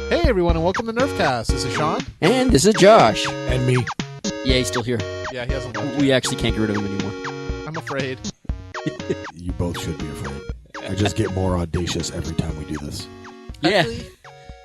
Hey everyone, and welcome to Nerfcast. This is Sean. And this is Josh. And me. Yeah, he's still here. Yeah, he hasn't left. We actually can't get rid of him anymore. I'm afraid. You both should be afraid. I just get more audacious every time we do this. Yeah. Actually,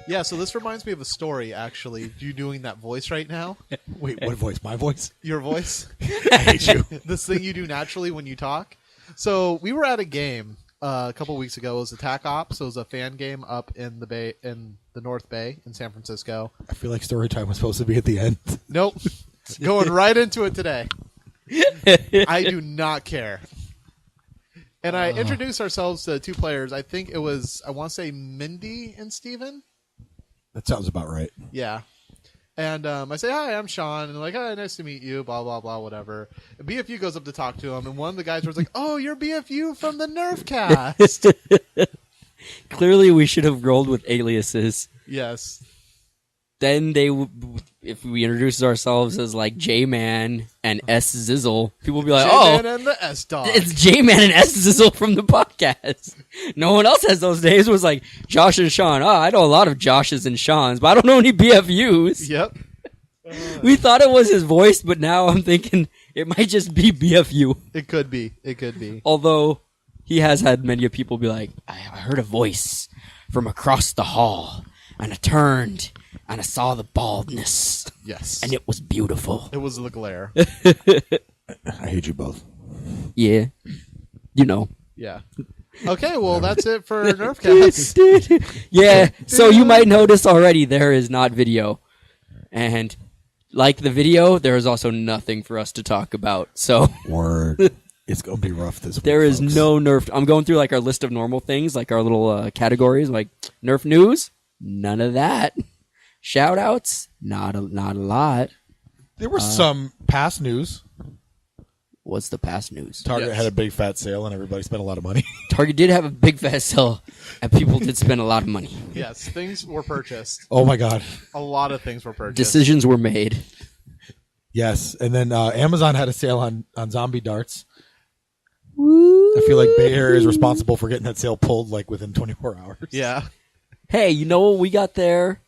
yeah, so this reminds me of a story, actually. You doing that voice right now? Wait, what voice? My voice? Your voice? I hate you. This thing you do naturally when you talk. So we were at a game a couple weeks ago. It was Attack Ops. It was a fan game up in the Bay, in the North Bay in San Francisco. I feel like story time was supposed to be at the end. Nope. Going right into it today. I do not care. And I introduced ourselves to two players. I think it was, I want to say Mindy and Steven. That sounds about right. Yeah. And I say, hi, I'm Sean. And they're like, hi, nice to meet you, blah, blah, blah, whatever. And B.F.U goes up to talk to him. And one of the guys was like, oh, you're B.F.U from the Nerfcast. Clearly, we should have rolled with aliases. Yes. Then if we introduce ourselves as like J-Man and S Zizzle, people will be like, J-Man oh, and the S-Dog. it's J-Man and S Zizzle from the podcast. No one else has those days. It was like Josh and Sean. Oh, I know a lot of Joshes and Seans, but I don't know any BFUs. Yep. We thought it was his voice, but now I'm thinking it might just be BFU. It could be. It could be. Although he has had many people be like, I heard a voice from across the hall, and I turned, and I saw the baldness, Yes. and it was beautiful. It was the glare. I hate you both. Yeah. You know. Yeah. Okay, well, that's it for Nerfcast. Yeah, so you might notice already there is not video. And like the video, there is also nothing for us to talk about. So Word. It's going to be rough this week. there is folks. no Nerf. I'm going through like our list of normal things, like our little categories, like Nerf news. None of that. Shout outs. Not a lot. There was some past news. What's the past news? Target Yes. had a big fat sale and everybody spent a lot of money. Target did have a big fast sale, and people did spend a lot of money. Yes, things were purchased. Oh my God. A lot of things were purchased. Decisions were made. Yes. And then Amazon had a sale on zombie darts. I feel like Bay Area is responsible for getting that sale pulled like within 24 hours. Yeah. Hey, you know what we got there?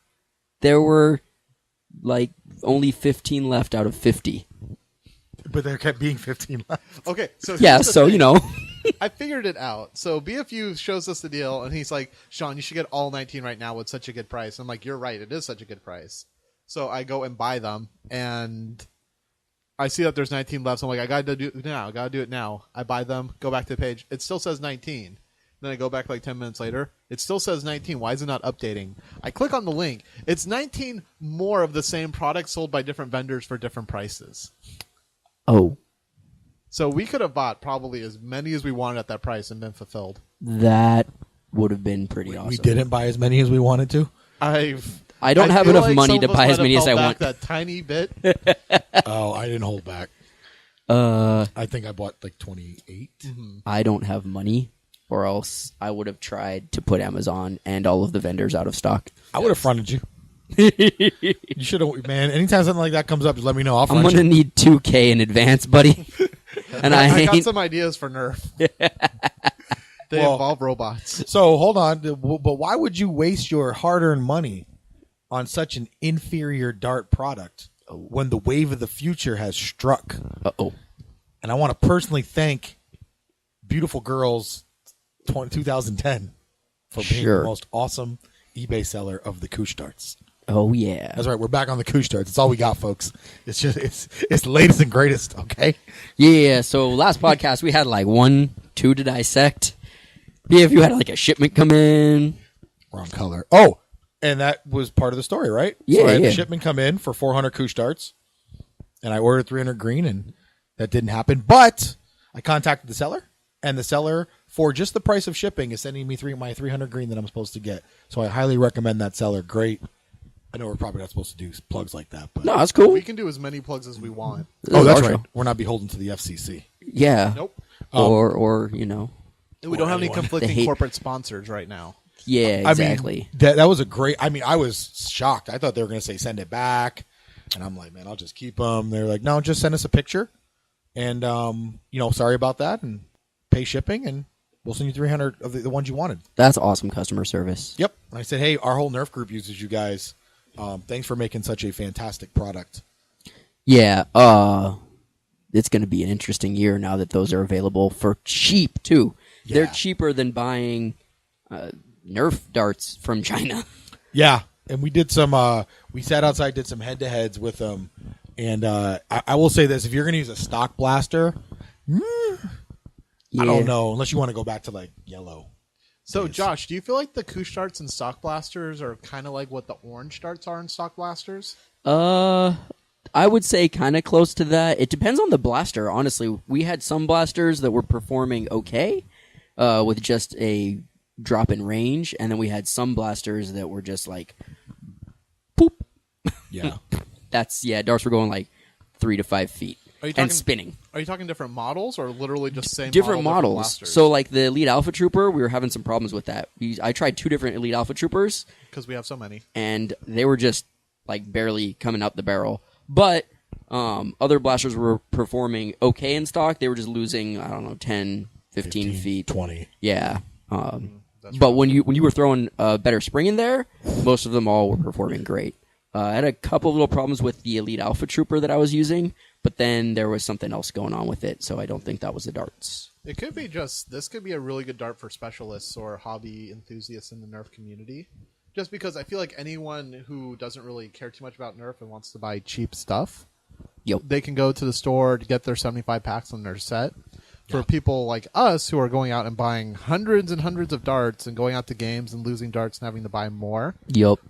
There were like only 15 left out of 50. But there kept being 15 left. Okay, so Yeah, here's the so thing. you know. I figured it out. So BFU shows us the deal, and he's like, Sean, you should get all 19 right now with such a good price. I'm like, you're right. It is such a good price. So I go and buy them, and I see that there's 19 left. So I'm like, I got to do it now. I got to do it now. I buy them, go back to the page. It still says 19. Then I go back like 10 minutes later. It still says 19. Why is it not updating? I click on the link. It's 19 more of the same product sold by different vendors for different prices. Oh, So we could have bought probably as many as we wanted at that price and been fulfilled. that would have been pretty awesome. We didn't buy as many as we wanted to. I don't have feel enough like money some to of us buy as might many have as I held want. back that tiny bit. Oh, I didn't hold back. I think I bought like 28. I don't have money, or else I would have tried to put Amazon and all of the vendors out of stock. I would have fronted you. You should have, man. Anytime something like that comes up, just let me know. I'll I'm front gonna you. need 2K in advance, buddy. And I got ain't- some ideas for Nerf. They Well- involve robots. So hold on, but why would you waste your hard-earned money on such an inferior dart product when the wave of the future has struck? Uh-oh. And I want to personally thank Beautiful Girls 2010 for being Sure. the most awesome eBay seller of the Koosh darts. Oh yeah. That's right, we're back on the Koosh darts. It's all we got, folks. It's just it's the latest and greatest. Okay. Yeah, so last podcast we had like 1, 2 to dissect. Yeah, if you had like a shipment come in. Wrong color. Oh, and that was part of the story, right? Yeah, So I had yeah. the shipment come in for 400 Koosh darts, and I ordered 300 green, and that didn't happen. But I contacted the seller, and the seller, for just the price of shipping, is sending me my 300 green that I'm supposed to get. So I highly recommend that seller. Great. I know we're probably not supposed to do plugs like that, but No, that's cool. We can do as many plugs as we want. oh, that's Our right. show. We're not beholden to the FCC. Yeah. Nope. Or you know. We don't have any anyone. They conflicting hate- corporate sponsors right now. Yeah, exactly. I mean, that was a great. I mean, I was shocked. I thought they were going to say send it back, and I'm like, man, I'll just keep them. They're like, no, just send us a picture, and sorry about that, and pay shipping, and We'll send you 300 of the ones you wanted. That's awesome customer service. Yep. And I said, hey, our whole Nerf group uses you guys. Thanks for making such a fantastic product. Yeah, it's going to be an interesting year now that those are available for cheap, too. Yeah. They're cheaper than buying Nerf darts from China. Yeah. And we did some, we sat outside, did some head-to-heads with them. And I will say this, if you're going to use a stock blaster, I don't know, unless you want to go back to, like, yellow. So, Josh, do you feel like the Koosh darts and stock blasters are kind of like what the orange darts are in stock blasters? I would say kind of close to that. It depends on the blaster, honestly. We had some blasters that were performing okay with just a drop in range, and then we had some blasters that were just like, poop. Yeah. Darts were going like 3 to 5 feet and spinning. Are you talking different models or literally just same different model, models? blasters? So like the Elite Alpha Trooper, we were having some problems with that. I tried 2 different Elite Alpha Troopers. Because we have so many. And they were just like barely coming out the barrel. But other blasters were performing okay in stock. They were just losing, I don't know, 10, 15 feet. 20. Yeah. But when you were throwing a better spring in there, most of them all were performing great. I had a couple of little problems with the Elite Alpha Trooper that I was using, but then there was something else going on with it, so I don't think that was the darts. It could be this could be a really good dart for specialists or hobby enthusiasts in the Nerf community. Just because I feel like anyone who doesn't really care too much about Nerf and wants to buy cheap stuff, they can go to the store to get their 75 packs on their set. For people like us who are going out and buying hundreds and hundreds of darts and going out to games and losing darts and having to buy more,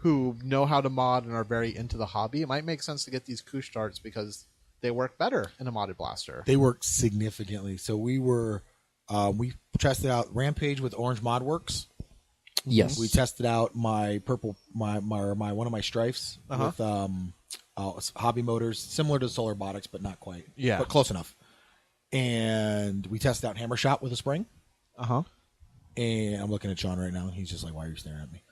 who know how to mod and are very into the hobby, it might make sense to get these Koosh darts because they work better in a modded blaster. They work significantly. So we tested out Rampage with Orange Modworks. Yes. We tested out my purple, my one of my strifes with hobby motors, similar to Solar Robotics, but not quite. Yeah. But close enough. And we tested out Hammer Shot with a spring. Uh-huh. And I'm looking at Sean right now. He's just like, why are you staring at me?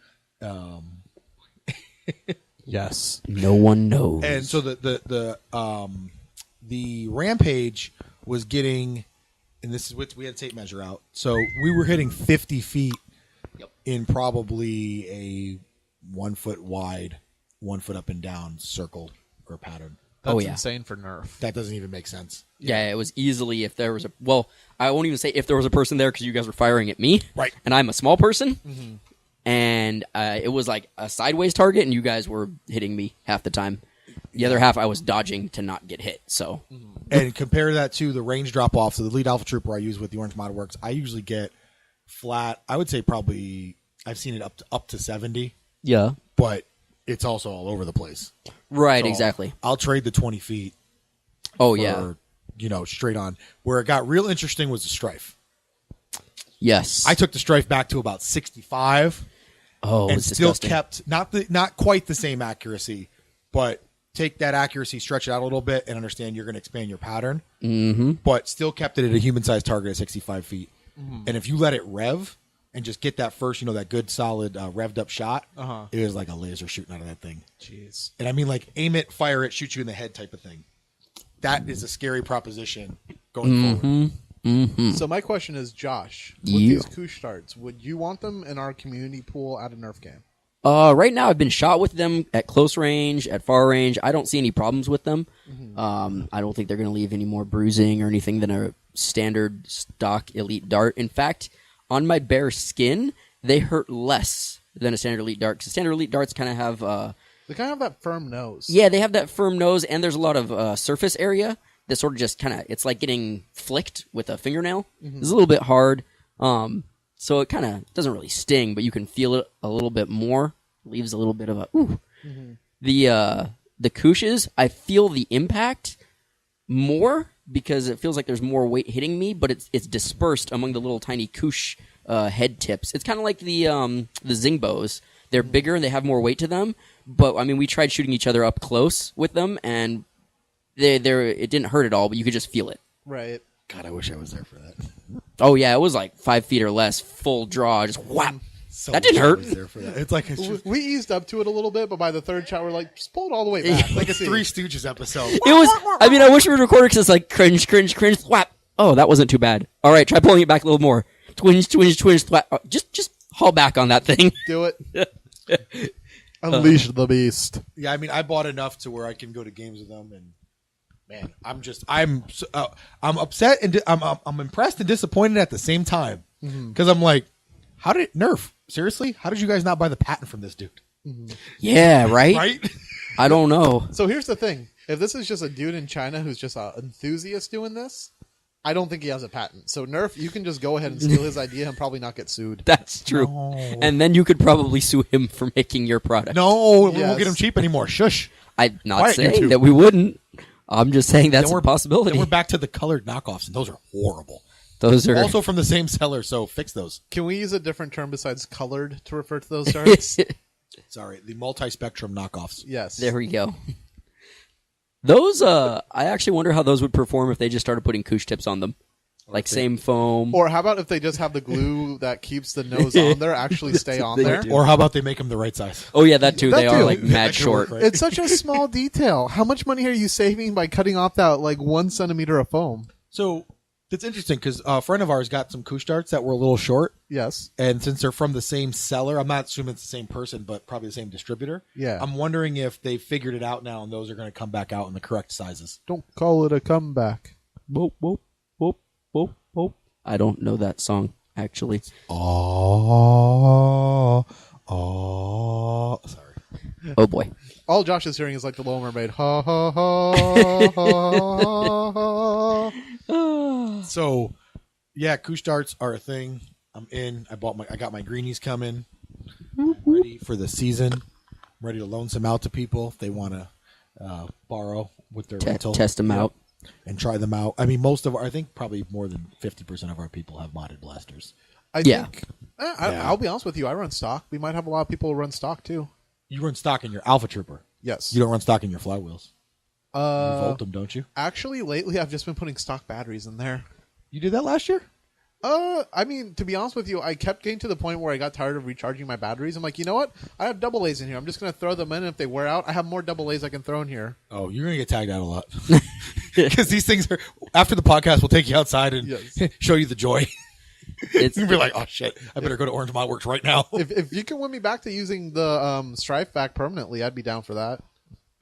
Yes. No one knows. And so the Rampage was getting, and this is what we had tape measure out. So we were hitting 50 feet in probably a 1 foot wide, 1 foot up and down circle or pattern. That's insane for Nerf. That doesn't even make sense. Yeah, it was easily if there was a... Well, I won't even say if there was a person there because you guys were firing at me. Right. And I'm a small person. Mm-hmm. And it was like a sideways target, and you guys were hitting me half the time. The other half I was dodging to not get hit, so... And compare that to the range drop-off. So the Lead Alpha Trooper I use with the Orange Modworks, I usually get flat... I would say probably... I've seen it up to 70. Yeah. But it's also all over the place. Right, So exactly. I'll trade the 20 feet. Oh, for, straight on. Where it got real interesting was the Strife. Yes. I took the Strife back to about 65. Oh, and it's still disgusting. kept not quite the same accuracy, but take that accuracy, stretch it out a little bit, and understand you're going to expand your pattern. Mm-hmm. But still kept it at a human-sized target at 65 feet. Mm-hmm. And if you let it rev and just get that first, that good solid revved up shot, it was like a laser shooting out of that thing. Jeez. And I mean, like, aim it, fire it, shoot you in the head type of thing. That is a scary proposition going forward. Mm-hmm. So my question is, Josh, with these Koosh darts, would you want them in our community pool at a Nerf game? Right now, I've been shot with them at close range, at far range. I don't see any problems with them. Mm-hmm. I don't think they're going to leave any more bruising or anything than a standard stock elite dart. In fact, on my bare skin, they hurt less than a standard elite dart. Because standard elite darts kind of have... they kind of have that firm nose. Yeah, they have that firm nose, and there's a lot of surface area that sort of just kind of... It's like getting flicked with a fingernail. Mm-hmm. It's a little bit hard. So it kind of doesn't really sting, but you can feel it a little bit more. It leaves a little bit of a... Ooh. Mm-hmm. The Kooshes, I feel the impact more because it feels like there's more weight hitting me, but it's dispersed among the little tiny Koosh head tips. It's kind of like the Zingbows. They're bigger and they have more weight to them, but I mean, we tried shooting each other up close with them, and it didn't hurt at all, but you could just feel it. Right. God, I wish I was there for that. Oh yeah, it was like 5 feet or less, full draw, just whap. So that didn't hurt. There for that. It's like We eased up to it a little bit, but by the third shot, we're like, just pull it all the way back. like a Three Stooges episode. It was. I wish we would record it because it's like cringe, whap. Oh, that wasn't too bad. All right, try pulling it back a little more. twinge. Just haul back on that thing. Do it. Unleash the beast. Yeah, I mean, I bought enough to where I can go to games with them, and man, I'm upset and I'm impressed and disappointed at the same time because I'm like, how did Nerf? Seriously, how did you guys not buy the patent from this dude? Yeah, right. Right? I don't know. So here's the thing: if this is just a dude in China who's just an enthusiast doing this, I don't think he has a patent. So Nerf, you can just go ahead and steal his idea and probably not get sued. That's true. No. And then you could probably sue him for making your product. No, we Yes. won't get him cheap anymore. Shush. I'm not Quiet, you saying two. that we wouldn't. I'm just saying that's Then a possibility. Then we're back to the colored knockoffs, and those are horrible. Those are Also from the same seller, so fix those. Can we use a different term besides colored to refer to those darts? Sorry, the multi-spectrum knockoffs. Yes. There we go. Those, I actually wonder how those would perform if they just started putting Koosh tips on them. Like same foam. Or how about if they just have the glue that keeps the nose on there actually stay on They there? do. Or how about they make them the right size? Oh yeah, that too. That They are too. like mad That could work, short. right? It's such a small detail. How much money are you saving by cutting off that like 1 centimeter of foam? So it's interesting because a friend of ours got some Koosh darts that were a little short, Yes. and since they're from the same seller, I'm not assuming it's the same person, but probably the same distributor. Yeah. I'm wondering if they figured it out now, and those are going to come back out in the correct sizes. Don't call it a comeback. Whoop, whoop, whoop, whoop, whoop. I don't know that song actually. Oh, sorry. Oh boy. All Josh is hearing is like the Little Mermaid. Ha ha ha ha ha. So, yeah, Koosh darts are a thing. I'm in. I got my greenies coming. I'm ready for the season. I'm ready to loan some out to people if they want to borrow with their rental. Test them out. And try them out. I mean, I think probably more than 50% of our people have modded blasters. I Yeah. think. I'll be honest with you. I run stock. We might have a lot of people who run stock too. You run stock in your Alpha Trooper. Yes. You don't run stock in your flywheels. You volt them, don't you? Actually, lately I've just been putting stock batteries in there. You did that last year? I mean, to be honest with you, I kept getting to the point where I got tired of recharging my batteries. I'm like, you know what? I have double A's in here. I'm just going to throw them in. And if they wear out, I have more double A's I can throw in here. Oh, you're going to get tagged out a lot. Because these things are, after the podcast, we'll take you outside and Yes. show you the joy. It's You'll be like, oh, shit, I better go to Orange Modworks right now. If you can win me back to using the Strife back permanently, I'd be down for that.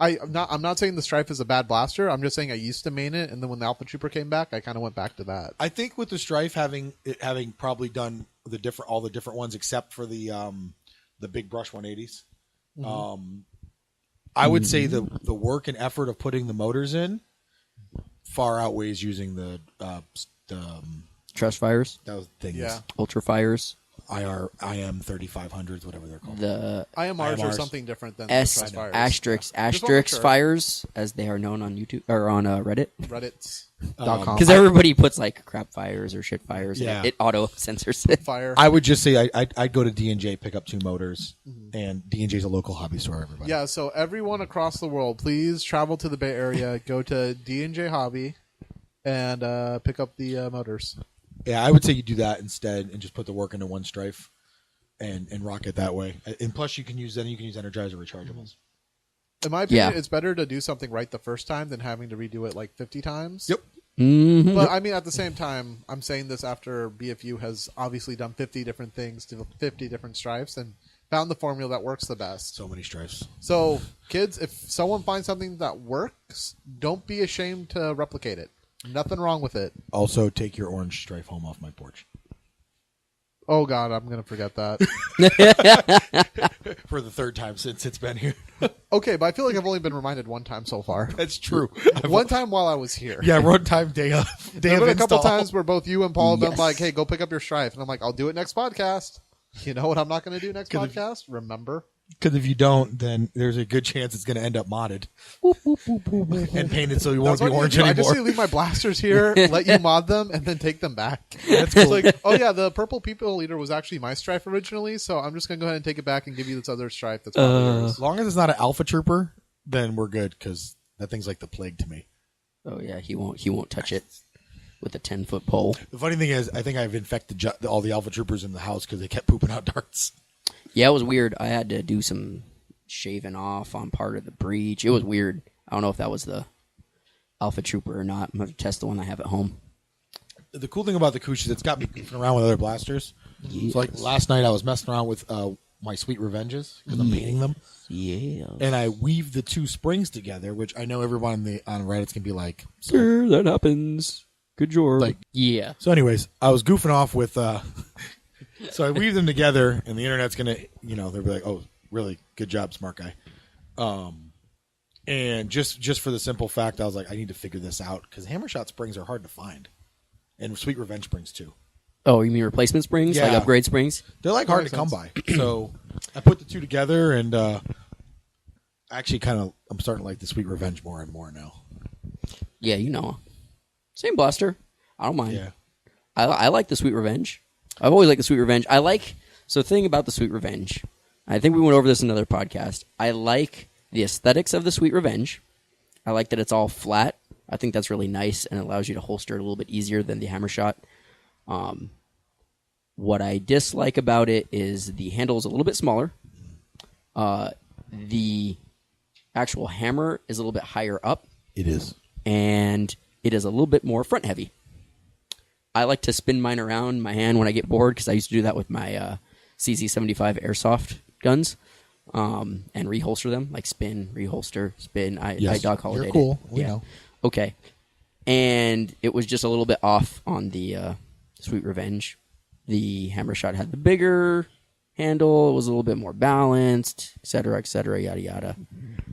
I'm not saying the Strife is a bad blaster. I'm just saying I used to main it, and then when the Alpha Trooper came back, I kind of went back to that. I think with the Strife having probably done all the different ones except for the big brush 180s, I would say the work and effort of putting the motors in far outweighs using the Trust fires, those things. Yeah. ultra fires, IM 3500s, whatever they're called. the IMRs are IMRs. something different than S the Fires. asterisk Yeah. Just asterisk wanna make sure. fires, as they are known on YouTube or on Reddit. Reddit.com. Because everybody puts like crap fires or shit fires. Yeah. And it auto censors it. Fire. I would just say I'd go to D&J, pick up 2 motors, and D&J's a local hobby store, everybody. Yeah, so everyone across the world, please travel to the Bay Area, go to D&J Hobby, and pick up the motors. Yeah, I would say you do that instead and just put the work into one Strife and rock it that way. And plus you can use Energizer rechargeables. In my opinion, Yeah. it's better to do something right the first time than having to redo it like 50 times. Yep. Mhm. But I mean, at the same time, I'm saying this after B.F.U has obviously done 50 different things to 50 different Strifes and found the formula that works the best. So many Strifes. So, kids, if someone finds something that works, don't be ashamed to replicate it. Nothing wrong with it. Also, take your orange Strife home off my porch. Oh, God, I'm going to forget that. For the 3rd time since it's been here. Okay, but I feel like I've only been reminded one time so far. That's true. One time while I was here. Yeah, one time day of There have been a couple install. times where both you and Paul have been Yes. like, hey, go pick up your Strife. And I'm like, I'll do it next podcast. You know what I'm not going to do next 'Cause if- podcast? Remember? Because if you don't, then there's a good chance it's going to end up modded and painted so you won't That's be what orange you do. I just anymore. need to leave my blasters here, let you mod them, and then take them back. That's cool. It's like, oh yeah, the purple people eater was actually my Strife originally, so I'm just gonna go ahead and take it back and give you this other Strife that's probably yours. As long as it's not an Alpha Trooper, then we're good because that thing's like the plague to me. Oh yeah, he won't touch it with a 10-foot pole. The funny thing is, I think I've infected all the Alpha Troopers in the house because they kept pooping out darts. Yeah, it was weird. I had to do some shaving off on part of the breech. It was weird. I don't know if that was the Alpha Trooper or not. I'm going to test the one I have at home. the cool thing about the Koosh is it's got me goofing around with other blasters. Yes. So like last night I was messing around with my Sweet Revenges because I'm painting them. Yeah. And I weave the two springs together, which I know everyone on Reddit's gonna be like, Sure, that happens. Good job. Like, yeah. So, anyways, I was goofing off with. So I weave them together, and the internet's gonna, they'll be like, "Oh, really good job, smart guy." And just for the simple fact, I was like, I need to figure this out because Hammershot springs are hard to find, and Sweet Revenge springs too. Oh, you mean replacement springs, like Yeah. upgrade springs? They're like hard to come by. So I put the two together, and actually, I'm starting to like the Sweet Revenge more and more now. Yeah, same blaster. I don't mind. Yeah. I like the Sweet Revenge. I've always liked the Sweet Revenge. So the thing about the Sweet Revenge, I think we went over this in another podcast. I like the aesthetics of the Sweet Revenge. I like that it's all flat. I think that's really nice and allows you to holster it a little bit easier than the Hammershot. What I dislike about it is the handle is a little bit smaller. The actual hammer is a little bit higher up. It is. And it is a little bit more front heavy. I like to spin mine around my hand when I get bored because I used to do that with my CZ75 airsoft guns and reholster them, like spin, reholster, spin. I dog holiday. You're cool. We know. Okay. And it was just a little bit off on the Sweet Revenge. The Hammershot had the bigger handle. It was a little bit more balanced, et cetera, yada, yada.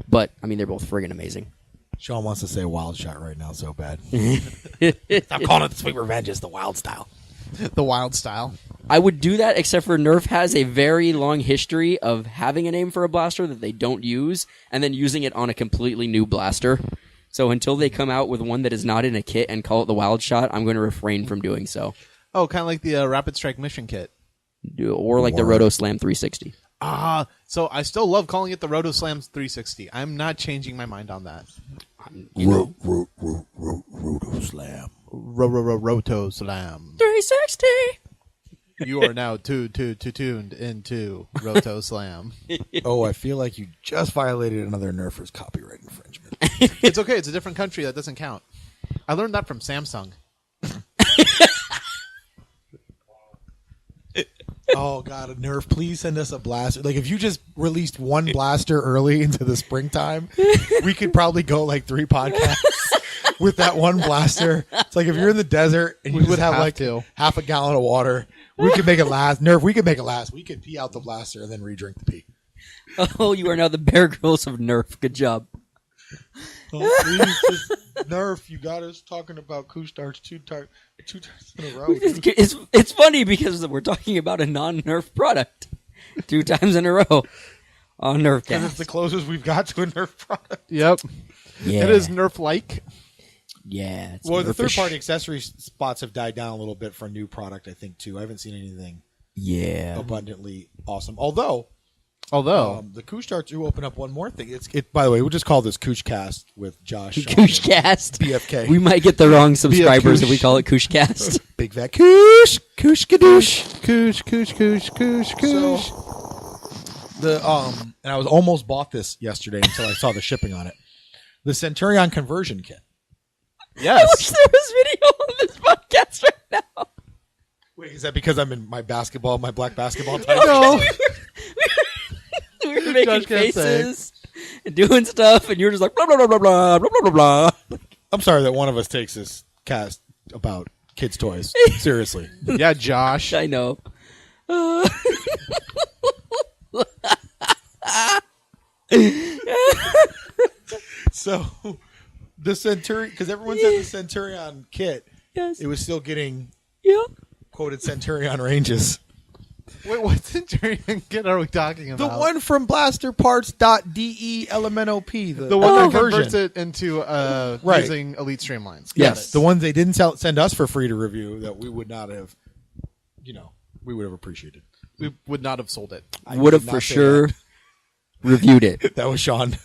But, I mean, they're both friggin' amazing. Sean wants to say Wild Shot right now so bad. I'm calling it the Sweet Revenge. It's the Wild style. The Wild style. I would do that, except for Nerf has a very long history of having a name for a blaster that they don't use, and then using it on a completely new blaster. So until they come out with one that is not in a kit and call it the Wild Shot, I'm going to refrain from doing so. Oh, kind of like the Rapid Strike Mission Kit. Or like the Roto Slam 360. So I still love calling it the Roto Slam 360. I'm not changing my mind on that. Roto Slam. Roto Slam. 360! You are now tuned into Roto Slam. Oh, I feel like you just violated another Nerfer's copyright infringement. It's okay. It's a different country. That doesn't count. I learned that from Samsung. Oh, God, a Nerf, please send us a blaster. Like, if you just released one blaster early into the springtime, we could probably go like 3 podcasts with that one blaster. It's like if you're in the desert and you We would would have have like to. half a gallon of water, we could make it last. Nerf, we could make it last. We could pee out the blaster and then re-drink the pee. Oh, you are now the Bear Grylls of Nerf. Good job. Oh, please, just Nerf, you got us talking about Koosh darts 2 times in a row. It's funny because we're talking about a non-Nerf product 2 times in a row on Because it's Nerfcast. the closest we've got to a Nerf product. Yep. Yeah. It is Nerf-like. Yeah. It's Well, the Nerfish. third-party accessory spots have died down a little bit for a new product, I think, too. I haven't seen anything Yeah. abundantly awesome. Although the Koosh darts do open up one more thing. By the way, we'll just call this Koosh Cast with Josh. Sean, Kooshcast. BFK. We might get the wrong subscribers if we Koosh. call it Kooshcast. Big fat Koosh. Koosh Kadoosh. Koosh. So and I was almost bought this yesterday until I saw the shipping on it. The Centurion conversion kit. I Yes. wish there was video on this podcast right now. Wait, is that because I'm in my black basketball tights? No. We were making Josh can't say. faces and doing stuff, and you were just like blah blah blah blah blah blah blah blah. I'm sorry that one of us takes this cast about kids' toys seriously. Yeah, Josh. I know. So the Centurion, because everyone said the Centurion kit, Yes. it was still getting Yeah. quoted Centurion ranges. Wait, what Centurion kit are we talking The about? one from blasterparts.de LMNOP. The one that conversion. converts it into Right. using Elite Streamlines. Got Yes, it. the ones they didn't send us for free to review that we would not have, we would have appreciated. We would not have sold it. I Would have did for not say sure reviewed it. That. That was Sean.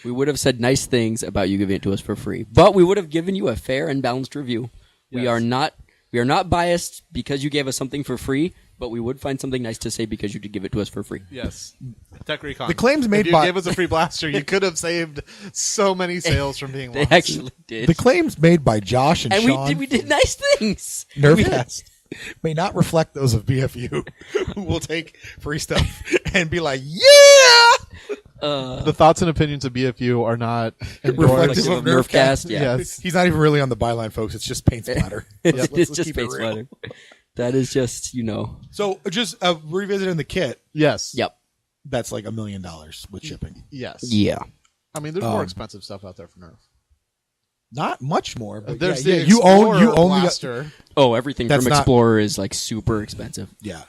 We would have said nice things about you giving it to us for free, but we would have given you a fair and balanced review. We Yes. are not biased because you gave us something for free. But we would find something nice to say because you did give it to us for free. Yes. Tech Recon. The claims made if you by- gave us a free blaster, you could have saved so many sales from being They lost. actually did. The claims made by Josh and Sean we did nice things. Nerfcast may not reflect those of B.F.U, who will take free stuff and be like, yeah! The thoughts and opinions of BFU are not Reflective endorsed. of Nerfcast, yeah. Yes. He's not even really on the byline, folks. It's just paint splatter. It's Let's just keep it paint real. splatter. That is just, So just revisiting the kit, Yes. Yep. that's like $1 million with shipping. Yes. Yeah. I mean, there's more expensive stuff out there for Nerf. Not much more, but There's yeah, the you own Explorer the blaster. Oh, everything That's from not- Explorer is like super expensive. yeah.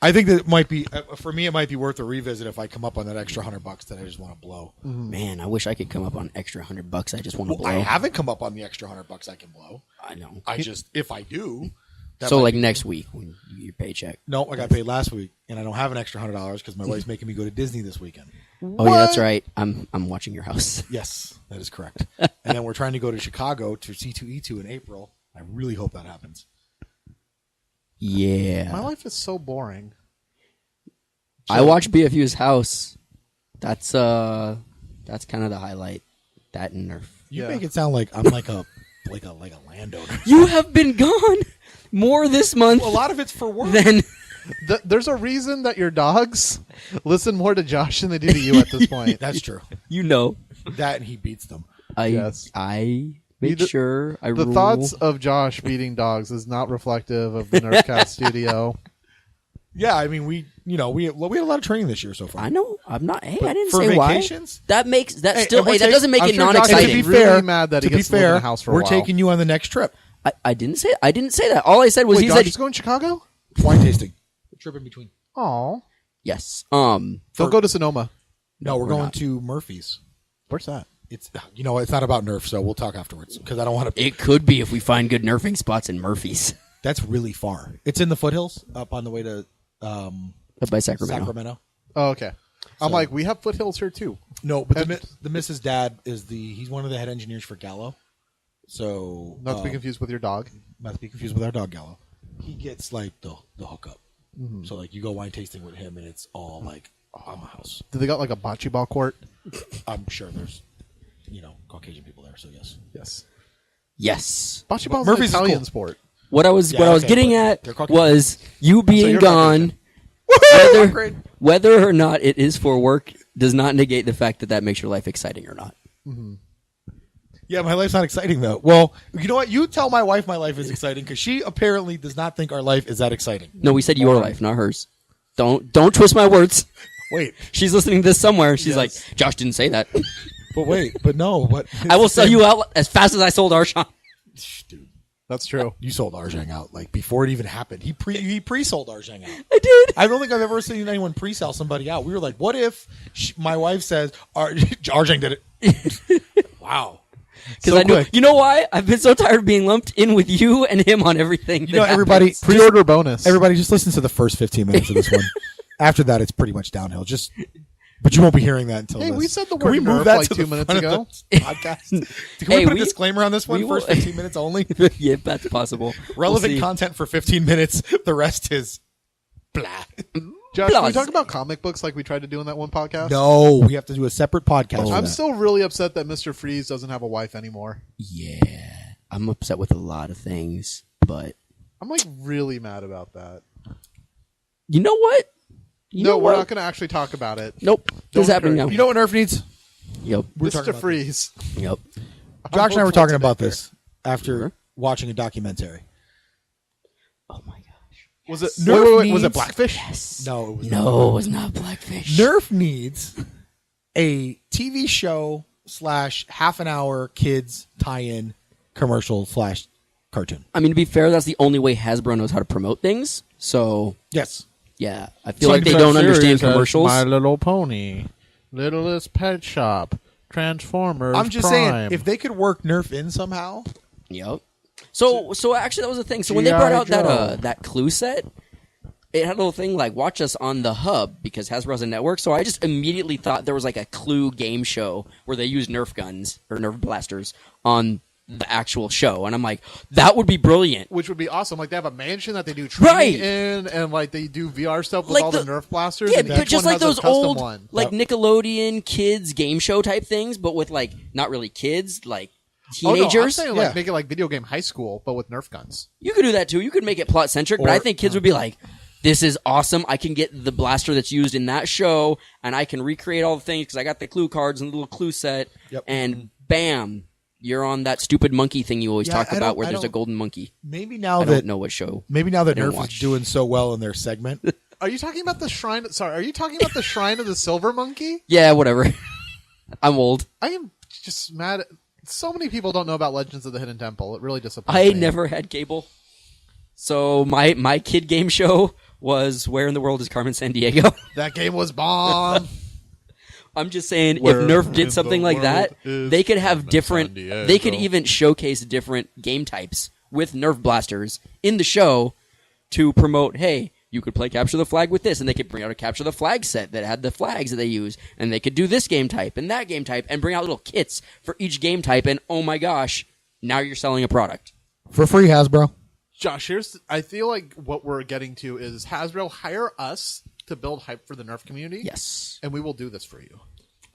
I think that it might be for me. It might be worth a revisit if I come up on that extra $100 that I just want to blow. Man, I wish I could come up on extra $100. I just want to blow. I haven't come up on the extra $100 I can blow. I know. I just if I do, that So might like be- next week when you get your paycheck. No, I got paid last week, and I don't have an extra $100 because my wife's making me go to Disney this weekend. Oh yeah, that's right. I'm watching your house. Yes, that is correct. And then we're trying to go to Chicago to C2E2 in April. I really hope that happens. Yeah. My life is so boring. I watched BFU's house. That's kind of the highlight. That and Nerf. You Yeah. make it sound like I'm like a landowner. You have been gone more this month A lot of it's for work. than There's a reason that your dogs listen more to Josh than they do to you at this point. That's true. you know. That and he beats them. Yes. I make The- sure I The rule. thoughts of Josh beating dogs is not reflective of the Nerfcast studio. Yeah, I mean we had a lot of training this year so far. I know. I'm not. Hey, But I didn't for say why. vacations? That makes that Hey, still. and we're Hey, that taking- doesn't make I'm it sure Josh non-exciting. is really mad that he to be gets to live in fair, the house for a we're while. taking you on the next trip. I didn't say. I didn't say that. All I said was Wait, he Josh said is going to Chicago? Wine tasting. A trip in between. Oh, yes. don't go to Sonoma. No, we're we're going not. to Murphy's. Where's that? It's it's not about Nerf, so we'll talk afterwards because I don't want to. It could be if we find good nerfing spots in Murphy's That's really far. It's in the foothills, up on the way to up by Sacramento. Sacramento. Oh, okay. I'm like, we have foothills here too. No, but the Mrs. Dad is he's one of the head engineers for Gallo. So Not to be confused with your dog. not to be confused with our dog Gallo. He gets like the hookup. Mm-hmm. So like you go wine tasting with him, and it's all like on the house. Do they got like a bocce ball court? I'm sure there's Caucasian people there. So yes. Yes. Yes. Bocce ball is Murphy's an is Italian cool. sport. What I was Yeah, what I was okay, getting but at they're Caucasian. was you being you're gone. Upgrade. Whether or not it is for work does not negate the fact that makes your life exciting or not. Yeah, my life's not exciting though. Well, you know what? You tell my wife my life is exciting because she apparently does not think our life is that exciting. No, we said your life, not hers. Don't twist my words. Wait, She's listening to this somewhere. She's Yes. like, Josh didn't say that. but no. What? I will sell you out as fast as I sold Arshawn. Dude, That's true. you sold Arjang out like before it even happened. He pre-sold Arjang out. I did. I don't think I've ever seen anyone pre-sell somebody out. We were like, what if my wife says Arjang did it? Wow. Because So I knew. quick. You know why? I've been so tired of being lumped in with you and him on everything. You know, that everybody happens. Pre-order bonus. Everybody just listen to the first 15 minutes of this one. After that, it's pretty much downhill. But you won't be hearing that until Hey, this. we said the Can we word move Nerf that like to 2 the minutes front ago. of the podcast? Can Hey, we put we- a disclaimer on this one? we First will- 15 minutes only. Yeah, that's possible. Relevant We'll see. content for 15 minutes. The rest is blah. Josh, can we Blase. talk about comic books like we tried to do in that one podcast? No, we have to do a separate podcast. for I'm that. still really upset that Mr. Freeze doesn't have a wife anymore. Yeah, I'm upset with a lot of things, but I'm like really mad about that. you know what? You no, know we're what? not going to actually talk about it. Nope. This is happening now. encourage You know what Nerf needs? Yep. We're talking Mr. about Freeze. Yep. Josh and I were hopeful talking it's about bigger. this after watching a documentary. Oh my gosh. Was it? Nerf wait, was it needs- Blackfish? Yes. No, it was No, it was not Blackfish. Nerf needs a TV show / half an hour kids tie-in commercial / cartoon. I mean, to be fair, that's the only way Hasbro knows how to promote things. So, Yes. yeah, I feel like they don't understand commercials. My Little Pony, Littlest Pet Shop, Transformers. I'm just Prime. saying, if they could work Nerf in somehow, Yep. So actually, that was the thing. So when they brought out that Clue set, it had a little thing like watch us on the hub because Hasbro's a network. So I just immediately thought there was like a Clue game show where they use Nerf guns or Nerf blasters on the actual show. And I'm like, that would be brilliant. Which would be awesome. Like, they have a mansion that they do training Right. in, and like they do VR stuff with Like all the Nerf blasters. Yeah, and but each just one like has a those custom old, one. like Nickelodeon kids game show type things, but with like not really kids, like teenagers. Oh, no, I'm saying like Yeah. make it like video game high school, but with Nerf guns. You could do that too. You could make it plot centric, but I think kids would be like, this is awesome. I can get the blaster that's used in that show, and I can recreate all the things because I got the clue cards and the little clue set, and bam, you're on that stupid monkey thing you always talk about where there's a golden monkey. Maybe now I that don't know what show. maybe now that I didn't Nerf watch. is doing so well in their segment, Are you talking about the shrine? Sorry, are you talking about the shrine of the silver monkey? Yeah, whatever. I'm old. I am just mad. So many people don't know about Legends of the Hidden Temple. It really disappoints I me. never had cable. So my kid game show was Where in the World is Carmen Sandiego? That game was bomb. I'm just saying, Where if Nerf in did the something like that, world they could is have Carmen different. Sandiego? They could even showcase different game types with Nerf blasters in the show to promote. Hey, you could play Capture the Flag with this, and they could bring out a Capture the Flag set that had the flags that they use, and they could do this game type and that game type, and bring out little kits for each game type. And oh my gosh, now you're selling a product. for free, Hasbro. Josh, I feel like what we're getting to is Hasbro, hire us to build hype for the Nerf community. Yes, And we will do this for you.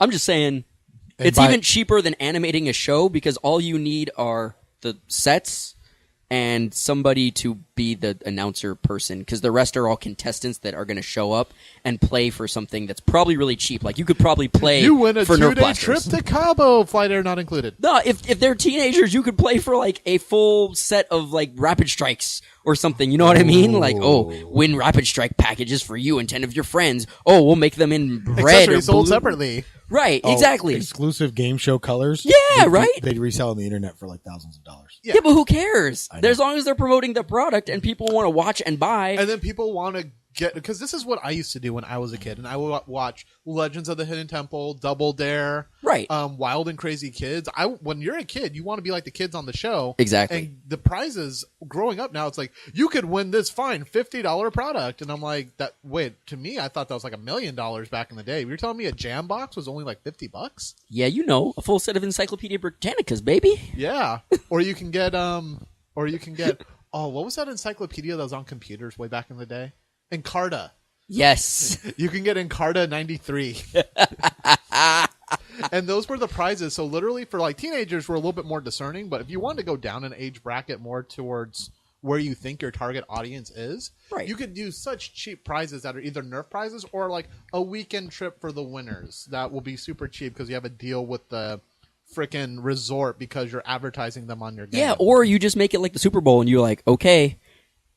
I'm just saying. And It's by- even cheaper than animating a show because all you need are the sets and somebody to be the announcer person because the rest are all contestants that are going to show up and play for something that's probably really cheap. Like you could probably play You win a for Nerf 2-day trip blasters. to Cabo, flight air not included. No, if they're teenagers, you could play for like a full set of like Rapid Strikes or something. You know what I mean? Like, win Rapid Strike packages for you and 10 of your friends. Oh, we'll make them in red or Accessories sold blue. separately. Right, Oh, exactly. Exclusive game show colors. Yeah, right? They'd resell on the internet for like thousands of dollars. Yeah, but who cares? As long as they're promoting the product and people want to watch and buy. And then people want to get, because this is what I used to do when I was a kid, and I would watch Legends of the Hidden Temple, Double Dare, Right. Wild and Crazy Kids. When you're a kid, you want to be like the kids on the show. Exactly. And the prizes, growing up now, it's like, you could win this fine $50 product. And I'm like, to me, I thought that was like $1 million back in the day. You're telling me a jam box was only like $50? Yeah, you know, a full set of Encyclopedia Britannicas, baby. Yeah. Or you can get, oh, what was that encyclopedia that was on computers way back in the day? Encarta. Yes. You can get Encarta 93. And those were the prizes. So literally for like teenagers, we're a little bit more discerning. But if you want to go down an age bracket more towards where you think your target audience is, Right. you could do such cheap prizes that are either Nerf prizes or like a weekend trip for the winners. That will be super cheap because you have a deal with the freaking resort because you're advertising them on your game. Yeah, or you just make it like the Super Bowl and you're like, okay,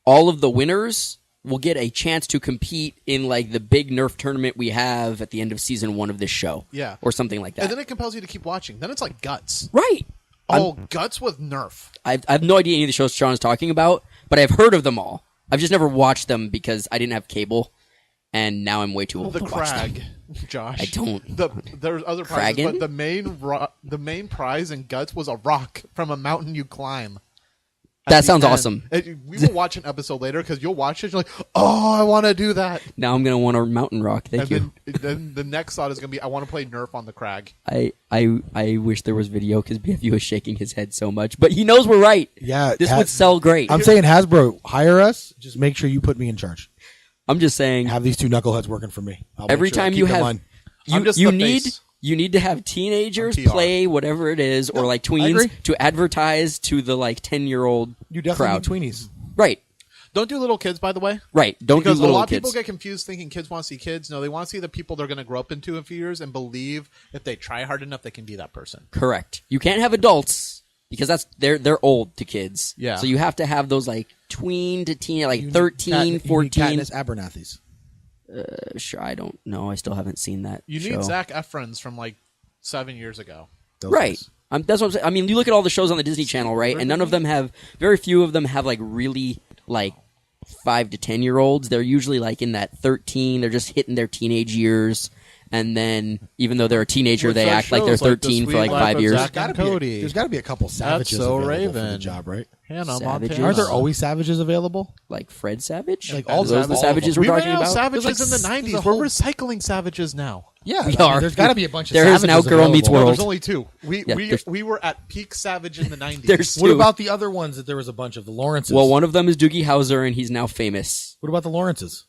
all of the winners will get a chance to compete in like the big Nerf tournament we have at the end of season 1 of this show. Yeah. Or something like that. And then it compels you to keep watching. Then it's like Guts. Right. Oh, Guts with Nerf. I have no idea any of the shows Sean is talking about, but I've heard of them all. I've just never watched them because I didn't have cable, and now I'm way too old The to watch them. Crag, Josh. I don't. There's other prizes, Kragen? but the main prize in Guts was a rock from a mountain you climb. At That the sounds end. awesome. We will watch an episode later because you'll watch it. You're like, oh, I want to do that. Now I'm going to want a mountain rock. Thank you. Then the next thought is going to be, I want to play Nerf on the Crag. I wish there was video because B.F.U is shaking his head so much, but he knows we're right. Yeah, This would sell great. I'm saying Hasbro, hire us. Just make sure you put me in charge. I'm just saying, Have these two knuckleheads working for me. I'll every make sure I time keep you them have, on. I'm just you the need face. you need to have teenagers I'm PR. play whatever it is, or like I tweens agree. to advertise to the like 10-year-old You definitely crowd. need tweenies. Right, Don't do little kids, by the way. right. Don't Because do a little lot of kids. people get confused thinking kids want to see kids. No, they want to see the people they're going to grow up into in a few years and believe if they try hard enough, they can be that person. Correct. You can't have adults because they're old to kids. Yeah. So you have to have those like tween to teen, like You need 13, you need 14. Katniss Abernathy's. Sure, I don't know. I still haven't seen that. You show. need Zac Efron's from like 7 years ago. Those Right. guys. That's what I'm saying. I mean, you look at all the shows on the Disney Channel, right? And none of them have, very few of them have like really like 5 to 10-year-olds. They're usually like in that 13. They're just hitting their teenage years. and then even though they're a teenager, Which they that act like they're shows, like, the 13 for Sweet like Life 5 of years. Zack and Cody. There's got to be a couple savages so available for the Raven. job, right? Hannah Savages. Montana. Aren't there always savages available? Like Fred Savage? Like Are those the savages we're We ran talking out of about? savages There's in the like 90s. there's a We're whole- recycling savages now. Yeah, We are. There's got to be a bunch of There is savages now Girl Meets available. No, World. there's only two. Yeah, We were at peak savage in the 90s. There's What two. about the other ones that there was a bunch of? The Lawrences? Well, one of them is Doogie Howser, and he's now famous. What about the Lawrences?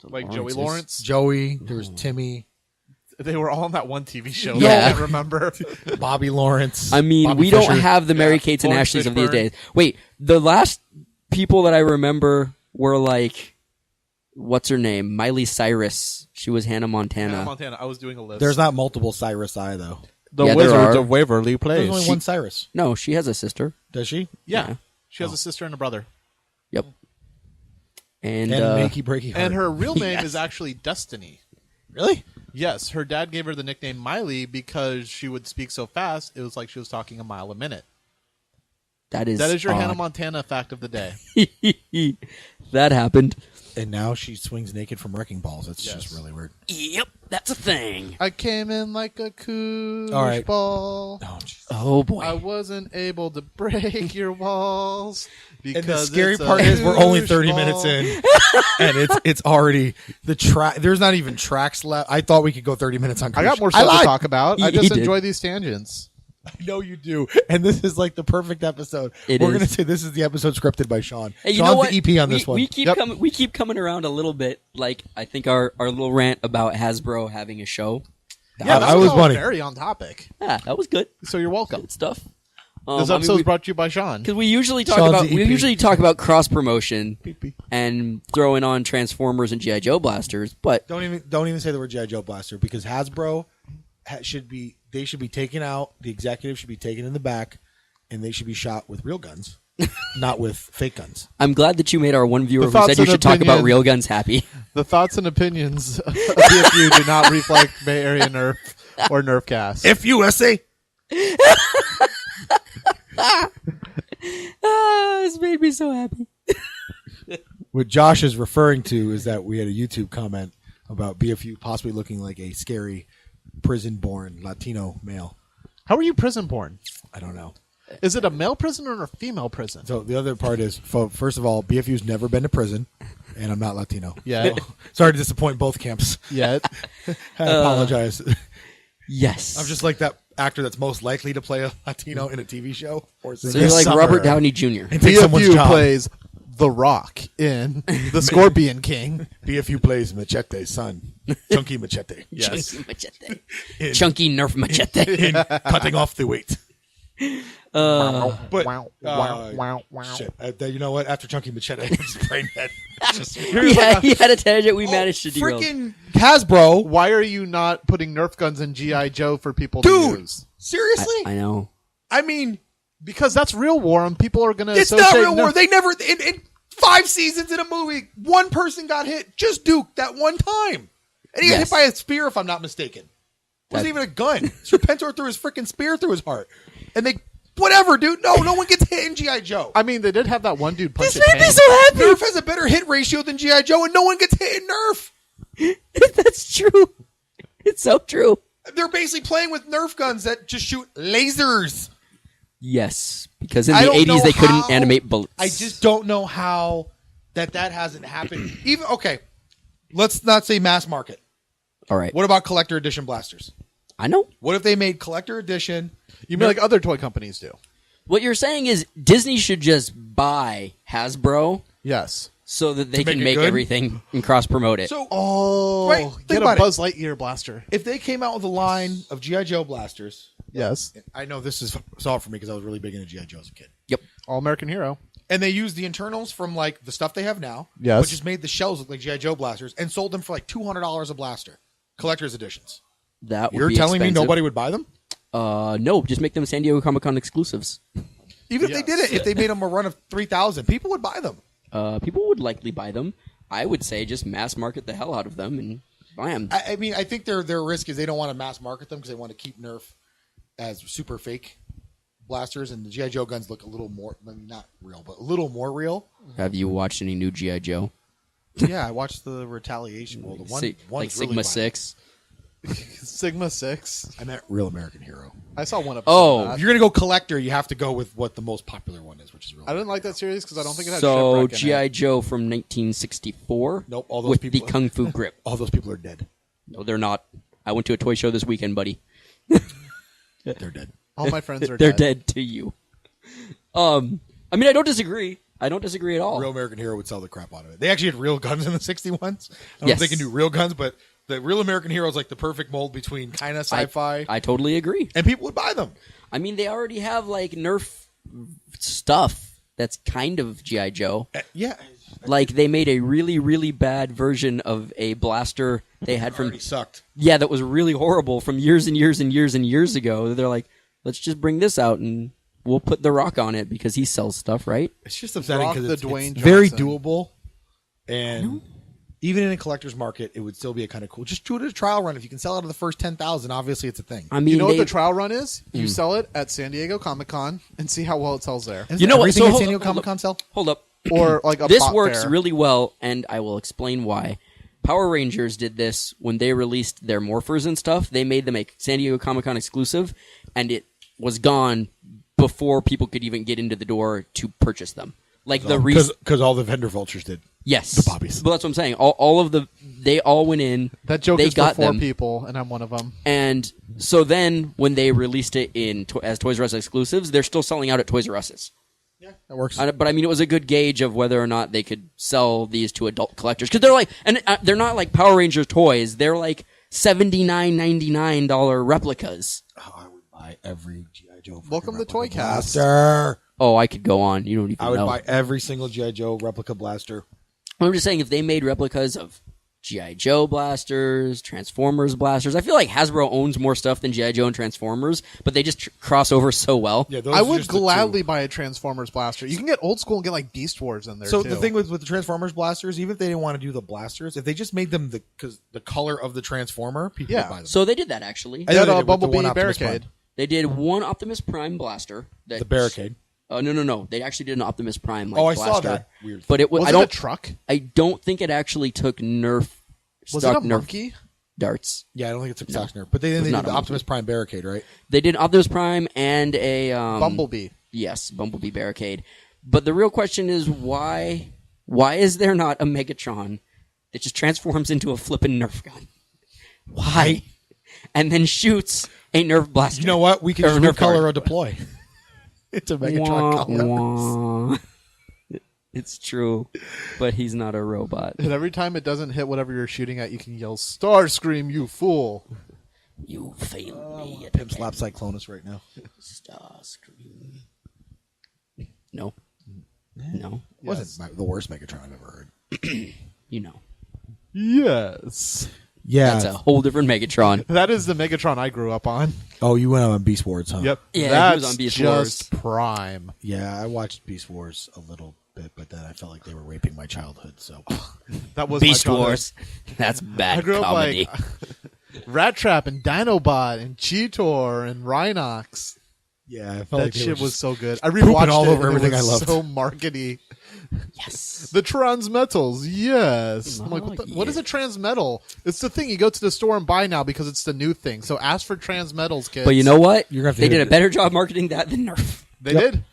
like Joey Lawrence. Joey, there was Timmy, They were all on that one TV show. Yeah. that I can't remember. Bobby Lawrence. I mean, Bobby we Fischer. don't have the Mary Yeah, Kates and Lawrence Ashleys of these Fishburne. days. Wait, the last people that I remember were like, what's her name? Miley Cyrus. She was Hannah Montana. Hannah Montana. I was doing a list. There's not multiple Cyrus I though. the Yeah, there Wizards are. of Waverly There's Place. only one Cyrus. No, she has a sister. Does she? Yeah. Yeah. She has a sister and a brother. Yep. And, And Makey Breaky Heart. And her real name Yes. is actually Destiny. Really? Yes, her dad gave her the nickname Miley because she would speak so fast, it was like she was talking a mile a minute. that is That is your odd. Hannah Montana fact of the day. That happened. And now she swings naked from wrecking balls. That's Yes. just really weird. Yep, that's a thing. I came in like a Koosh All right. ball. Oh, jeez. Oh boy. I wasn't able to break your walls because And the scary it's a part is we're only Koosh 30 ball. minutes in, and it's already the track. There's not even tracks left. I thought we could go 30 minutes on. I got Koosh. more stuff lied. to talk about. I He just did. enjoy these tangents. I know you do, and this is like the perfect episode. It We're is. gonna say this is the episode scripted by Sean. Hey, you Sean's know what? the EP on this one. We keep Yep. coming around a little bit. Like I think our little rant about Hasbro having a show. Yeah, I was all funny. very on topic. Yeah, that was good. So you're welcome. Good stuff. This episode is brought to you by Sean. because we usually talk Sean's about the EP. cross promotion and throwing on Transformers and GI Joe blasters, but Don't even say the word GI Joe blaster because Hasbro should be taken out. The executives should be taken in the back, and they should be shot with real guns, not with fake guns. I'm glad that you made our one viewer The who thoughts said you and should talk about opinion- real guns happy. The thoughts and opinions of B.F.U. do not reflect Bay Area Nerf or Nerfcast. FUSA. This made me so happy. What Josh is referring to is that we had a YouTube comment about BFU possibly looking like a scary prison-born Latino male. How are you prison born? I don't know. Is it a male prison or a female prison? So the other part is, first of all, BFU's never been to prison, and I'm not Latino. Yeah. Sorry to disappoint both camps. Yet. I apologize. Yes. I'm just like that actor that's most likely to play a Latino in a TV show. Or so you're like summer. Robert Downey Jr. And take someone's B.F.U. job. plays The Rock in The Scorpion King. BFU plays Machete's son, Chunky Machete. Yes. Chunky machete. In- Chunky Nerf machete. in cutting off the weight. But Wow, wow, wow, wow. shit, you know what? After Chunky Machete, I'm just brain dead. He had a tangent we managed to derail. Freaking Hasbro, Why are you not putting Nerf guns in G.I. Joe for people dude! to use? Seriously? I know. I mean, Because that's real war and people are going to it's not real war. They never in 5 seasons in a movie, one person got hit. Just Duke that one time, and he got hit Yes. by a spear, if I'm not mistaken. It wasn't even a gun. Serpentor threw his freaking spear through his heart, and they whatever, dude. No one gets hit in GI Joe. I mean, they did have that one dude punch This a made me tank. so happy. Nerf has a better hit ratio than GI Joe, and no one gets hit in Nerf. That's true. It's so true. They're basically playing with Nerf guns that just shoot lasers. Yes, because in I the don't know 80s they couldn't how- animate bullets. I just don't know how that hasn't happened. Even okay, let's not say mass market. All right. What about collector edition blasters? I know. What if they made collector edition? You mean like other toy companies do? What you're saying is Disney should just buy Hasbro Yes. so that they To make can it make good? everything and cross promote it. So Oh, Right, think get a about it. Buzz Lightyear blaster. if they came out with a line of GI Joe blasters, Yes. I know this is solved for me because I was really big into GI Joe as a kid. Yep. All American Hero. And they used the internals from like the stuff they have now, Yes. which just made the shells look like GI Joe blasters, and sold them for like $200 a blaster, collector's editions. That would You're be telling me expensive. nobody would buy them? No, just make them San Diego Comic-Con exclusives. Even if they did it, if they made them a run of 3,000, people would buy them. People would likely buy them. I would say just mass market the hell out of them and buy them. I mean, I think their risk is they don't want to mass market them because they want to keep Nerf as super fake blasters, and the GI Joe guns look a little more, I mean, not real, but a little more real. Have you watched any new G.I. Joe? Yeah, I watched the Retaliation. Well, the one Like one's really Sigma violent. 6? Sigma 6. I meant Real American Hero. I saw one episode. Oh, of If that. you're gonna go collector, you have to go with what the most popular one is, which is Real. I didn't like that series because I don't think it had So Shipwreck in G.I. it. Joe from 1964. Nope, all those with people- the Kung Fu grip. All those people are dead. No, they're not. I went to a toy show this weekend, buddy. They're dead. All my friends are They're dead. dead to you. I mean, I don't disagree. I don't disagree at all. Real American Hero would sell the crap out of it. They actually had real guns in the 60 ones. I don't know Yes. if they can do real guns, but the Real American Hero is like the perfect mold between kind of sci-fi, I totally agree. and people would buy them. I mean, they already have like Nerf stuff that's kind of G.I. Joe. Yeah, Like they made a really, really bad version of a blaster they had from already sucked. that was really horrible from years and years and years and years ago. They're like, let's just bring this out and we'll put The Rock on it because he sells stuff, right? It's just upsetting Rock because the it's Dwayne very Johnson. doable, and even in a collector's market, it would still be a kind of cool. Just do it as a trial run. If you can sell out of the first 10,000, obviously it's a thing. I mean, You know what they- the trial run is? You sell it at San Diego Comic-Con and see how well it sells there. Isn't You know what? everything So at hold San Diego up, Comic Con sell? hold up. Or like a This pop works fair. really well, and I will explain why. Power Rangers did this when they released their morphers and stuff. They made them a San Diego Comic-Con exclusive, and it was gone before people could even get into the door to purchase them. Like the Because all the vendor vultures did. yes, the Bobbies. But that's what I'm saying. All of they all went in. That joke they is got for 4 them. people, and I'm one of them. And so then when they released it as Toys R Us exclusives, they're still selling out at Toys R Us's. That works. But I mean, it was a good gauge of whether or not they could sell these to adult collectors because they're like, and they're not like Power Rangers toys. They're like $79.99 replicas. Oh, I would buy every G.I. Joe. Welcome to replica Toy Cast. Blaster. Oh, I could go on. You don't even I would know. buy every single G.I. Joe replica blaster. I'm just saying, if they made replicas of G.I. Joe blasters, Transformers blasters, I feel like Hasbro owns more stuff than G.I. Joe and Transformers, but they just cross over so well. Yeah, those I are would just the two. gladly buy a Transformers blaster. You can get old school and get like Beast Wars in there So too. the thing with the Transformers blasters, even if they didn't want to do the blasters, if they just made them the color of the Transformer, people Yeah. would buy them. So they did that actually. I They had know a did with the Bumblebee one Optimus barricade. Prime. They did one Optimus Prime blaster. The barricade. No. They actually did an Optimus Prime. Like, Oh, I blaster. saw that. Weird. But it was. Was I it don't. a truck? I don't think it actually took Nerf. Was it stock a Nerf monkey? darts. Yeah, I don't think it's a Soxner. But they was did not the a monkey. Optimus Prime barricade, right? They did Optimus Prime and a Bumblebee. Yes, Bumblebee barricade. But the real question is why? Why is there not a Megatron that just transforms into a flippin' Nerf gun? Why? And then shoots a Nerf blaster. You know what? We can Or just Nerf color card. or deploy. It's a Megatron Wah, color. wah. It's true, but he's not a robot. And every time it doesn't hit whatever you're shooting at, you can yell "Starscream, you fool!" You failed me at Pimp slap Cyclonus right now. Starscream. No. No. Wasn't the worst Megatron I've ever heard. You know. Yes, Yeah. That's a whole different Megatron. that is the Megatron I grew up on. Oh, you went on Beast Wars, huh? Yep. Yeah, he that's was on Beast just prime. Yeah, I watched Beast Wars a little bit, but then I felt like they were raping my childhood. So That was Beast my childhood. Wars. That's bad I grew comedy. up like Rat Trap and Dinobot and Cheetor and Rhinox. yeah, I felt That like they were shit was just so good. I pooping rewatched all it over and everything it was I loved. so markety. Yes. The Transmetals, yes. I'm like, Oh, what is a Transmetal? It's the thing you go to the store and buy now because it's the new thing. So ask for Transmetals, kids. But you know what? You're gonna have to They hit did it. a better job marketing that than Nerf. they Yep. did.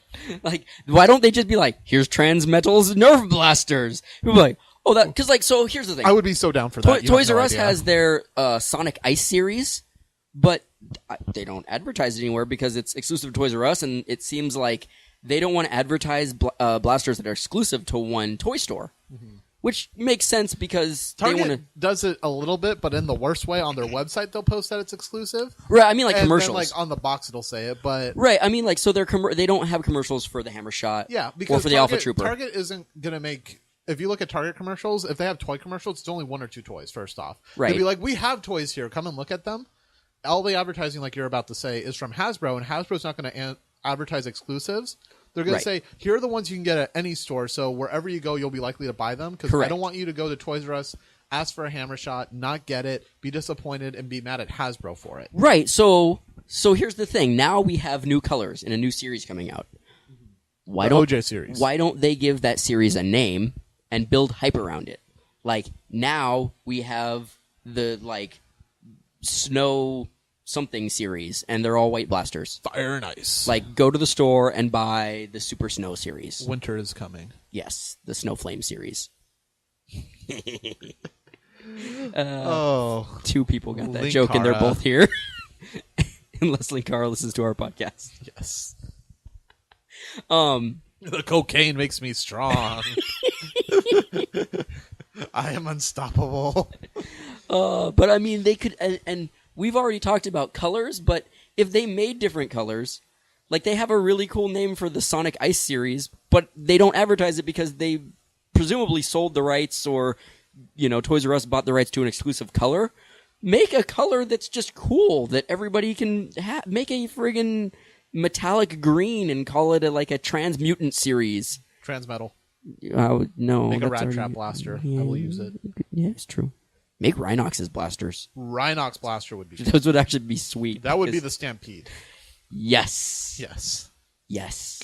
Like, why don't they just be like, here's Transmetal's Nerf blasters? People be like, oh, that, because, like, so here's the thing. I would be so down for that. You Toys have R no Us idea. has their Sonic Ice series, but they don't advertise it anywhere because it's exclusive to Toys R Us, and it seems like they don't want to advertise blasters that are exclusive to one toy store, which makes sense because they Target want to. does it a little bit, but in the worst way. On their website, they'll post that it's exclusive. Right, I mean, like And commercials. then, like on the box, it'll say it. But Right, I mean, like, so they don't have commercials for the Hammer Shot, yeah, because or for the Target, Alpha Trooper. Target isn't gonna make. If you look at Target commercials, if they have toy commercials, it's only 1 or 2 toys. First off, Right. They'd be like, "We have toys here. Come and look at them." All the advertising, like you're about to say, is from Hasbro, and Hasbro's not going to advertise exclusives. They're going Right. to say, "Here are the ones you can get at any store. So wherever you go, you'll be likely to buy them." Because I Correct. don't want you to go to Toys R Us, ask for a Hammer Shot, not get it, be disappointed, and be mad at Hasbro for it. Right. So here's the thing. Now we have new colors in a new series coming out. Why The don't OJ series. Why don't they give that series a name and build hype around it? Like now we have the like snow something series, and they're all white blasters. Fire and ice. Like, go to the store and buy the Super Snow series. Winter is coming. Yes, the Snow Flame series. Oh. Two people got that Linkara. joke, and they're both here. Unless Linkara listens to our podcast. Yes. Um, The cocaine makes me strong. I am unstoppable. but I mean, they could, and we've already talked about colors, but if they made different colors, like they have a really cool name for the Sonic Ice series, but they don't advertise it because they presumably sold the rights, or, you know, Toys R Us bought the rights to an exclusive color. Make a color that's just cool, that everybody can make a friggin' metallic green and call it like a Transmutant series. Transmetal. No. Make a that's Rat already- Trap blaster. Yeah, I will use it. Yeah, it's true. Make Rhinox's blasters. Rhinox blaster would be. Those would actually be sweet. That would be because- the Stampede. Yes. Yes. Yes.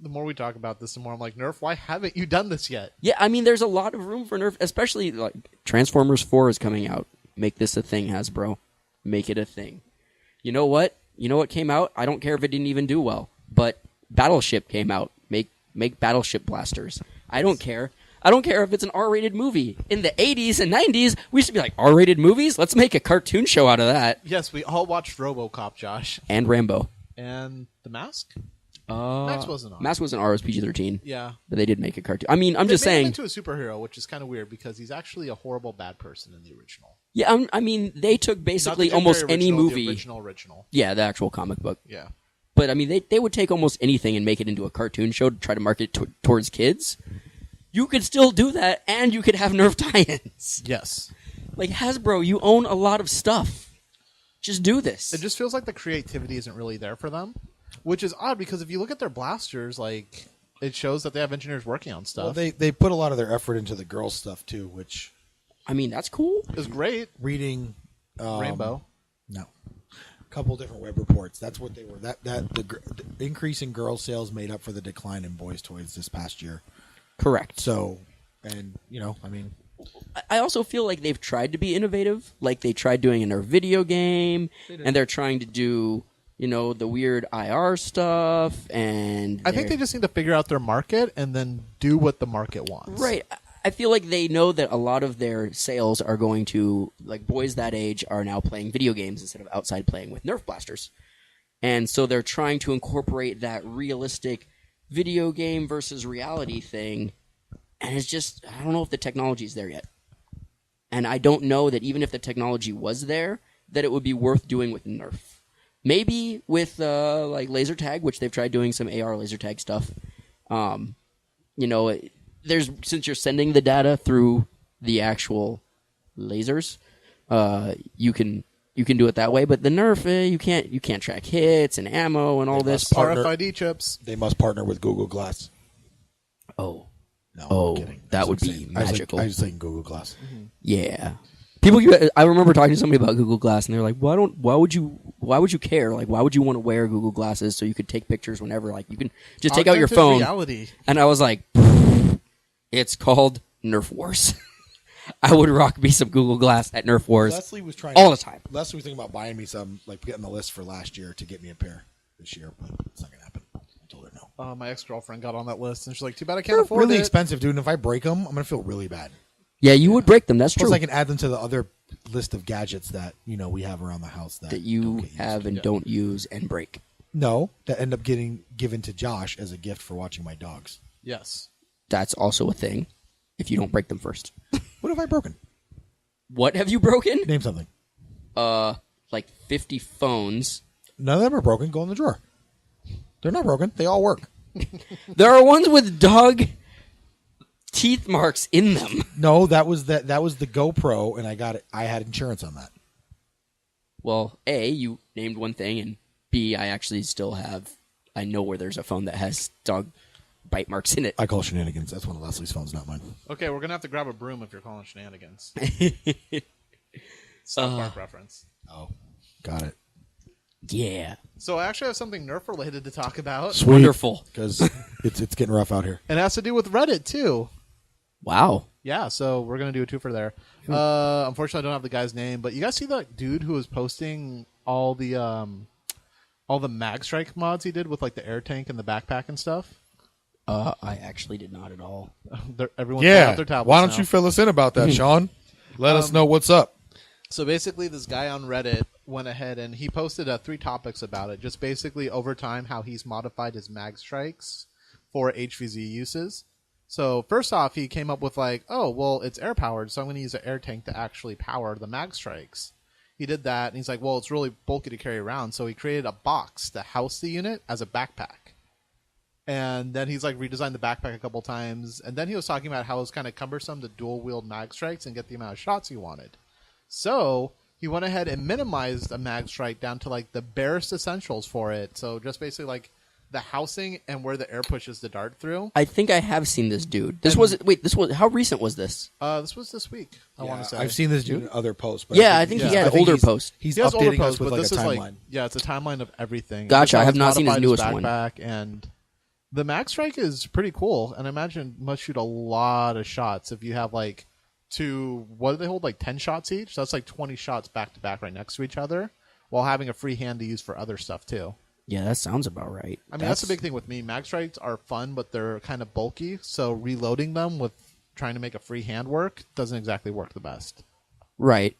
The more we talk about this, the more I'm like, Nerf, why haven't you done this yet? Yeah, I mean, there's a lot of room for Nerf, especially like Transformers 4 is coming out. Make this a thing, Hasbro. Make it a thing. You know what? You know what came out? I don't care if it didn't even do well, but Battleship came out. Make Battleship blasters. I don't care. I don't care if it's an R-rated movie. In the 80s and 90s, we used to be like, R-rated movies? Let's make a cartoon show out of that. Yes, we all watched RoboCop, Josh. And Rambo. And The Mask? Max wasn't on. Mask wasn't R, it was PG-13. Yeah. But they did make a cartoon. I mean, I'm They just made him saying. into a superhero, which is kind of weird because he's actually a horrible bad person in the original. Yeah, I mean, they took Not basically the Jim almost Carrey any original, movie. The original. Yeah, the actual comic book. Yeah. But I mean, they would take almost anything and make it into a cartoon show to try to market it towards kids. You could still do that, and you could have Nerf tie-ins. Yes. Like, Hasbro, you own a lot of stuff. Just do this. It just feels like the creativity isn't really there for them, which is odd because if you look at their blasters, like, it shows that they have engineers working on stuff. Well, they put a lot of their effort into the girls stuff too, which I mean, that's cool. It's great. reading Rainbow. No, a couple different web reports. That's what they were. The increase in girl sales made up for the decline in boys' toys this past year. Correct. So, and you know, I mean, I also feel like they've tried to be innovative. Like, they tried doing a Nerf video game, and they're trying to do, you know, the weird IR stuff, and I think they just need to figure out their market and then do what the market wants. Right. I feel like they know that a lot of their sales are going to, like, boys that age are now playing video games instead of outside playing with Nerf blasters. And so they're trying to incorporate that realistic video game versus reality thing. And it's just, I don't know if the technology's there yet. And I don't know that even if the technology was there, that it would be worth doing with Nerf. Maybe with, like, laser tag, which they've tried doing some AR laser tag stuff. You know, since you're sending the data through the actual lasers, you can do it that way. But the Nerf, you can't track hits and ammo and all this. RFID chips. they must partner with Google Glass. Oh, No, Oh, I'm kidding. that I was would be saying- magical. I was saying Google Glass. yeah. People, I remember talking to somebody about Google Glass, and they're like, why would you care? Like, why would you want to wear Google Glasses so you could take pictures whenever? Like, you can just take out your Augmented phone. Reality. And I was like, it's called Nerf Wars. I would rock me some Google Glass at Nerf Wars Leslie was trying all the time. Leslie was thinking about buying me some, like getting the list for last year to get me a pair this year, but it's not gonna happen. I told her no. My ex-girlfriend got on that list, and she's like, too bad I can't They're afford really it. expensive, dude. And if I break them, I'm gonna feel really bad. Yeah, you would break them. That's Plus, true. I can add them to the other list of gadgets that we have around the house that that don't you get used. have and don't use and break. No, that end up getting given to Josh as a gift for watching my dogs. Yes. That's also a thing if you don't break them first. What have I broken? What have you broken? Name something. Like 50 phones. None of them are broken. Go in the drawer. They're not broken. They all work. There are ones with dog teeth marks in them. No, that was the GoPro, and I got it. I had insurance on that. Well, A, you named one thing, and B, I actually still have. I know where there's a phone that has dog bite marks in it. I call shenanigans. That's one of Leslie's phones, not mine. Okay, we're going to have to grab a broom if you're calling shenanigans. South Park reference. Oh, got it. Yeah. So I actually have something Nerf related to talk about. Sweet. Wonderful. Because it's getting rough out here. And it has to do with Reddit, too. Wow. Yeah, so we're gonna do a twofer there. Unfortunately, I don't have the guy's name, but you guys see that dude who was posting all the Mag Strike mods he did with like the air tank and the backpack and stuff? I actually did not at all. Everyone's pulling out Yeah. their tablets Why don't now. you fill us in about that, Sean? Let us know what's up. So basically, this guy on Reddit went ahead and he posted 3 topics about it. Just basically over time how he's modified his mag strikes for HVZ uses. So first off, he came up with like, oh, well, it's air powered, so I'm going to use an air tank to actually power the mag strikes. He did that, and he's like, well, it's really bulky to carry around, so he created a box to house the unit as a backpack. And then he's like redesigned the backpack a couple times, and then he was talking about how it was kind of cumbersome to dual wield mag strikes and get the amount of shots he wanted. So he went ahead and minimized a mag strike down to like the barest essentials for it. So just basically like the housing and where the air pushes the dart through. I think I have seen this dude. This was how recent was this? This was this week. I want to say I've seen this dude in other posts. But Yeah, I think he had older posts. He's he has older updating posts, us with but like this a is timeline. like it's a timeline of everything. Gotcha, This I have is not seen his modified newest one. backpack, and the mag strike is pretty cool, and I imagine it must shoot a lot of shots if you have like what do they hold, like 10 shots each? So that's like 20 shots back to back right next to each other, while having a free hand to use for other stuff too. Yeah, that sounds about right. I mean, that's the big thing with me. Mag strikes are fun, but they're kind of bulky, so reloading them with trying to make a free hand work doesn't exactly work the best. Right.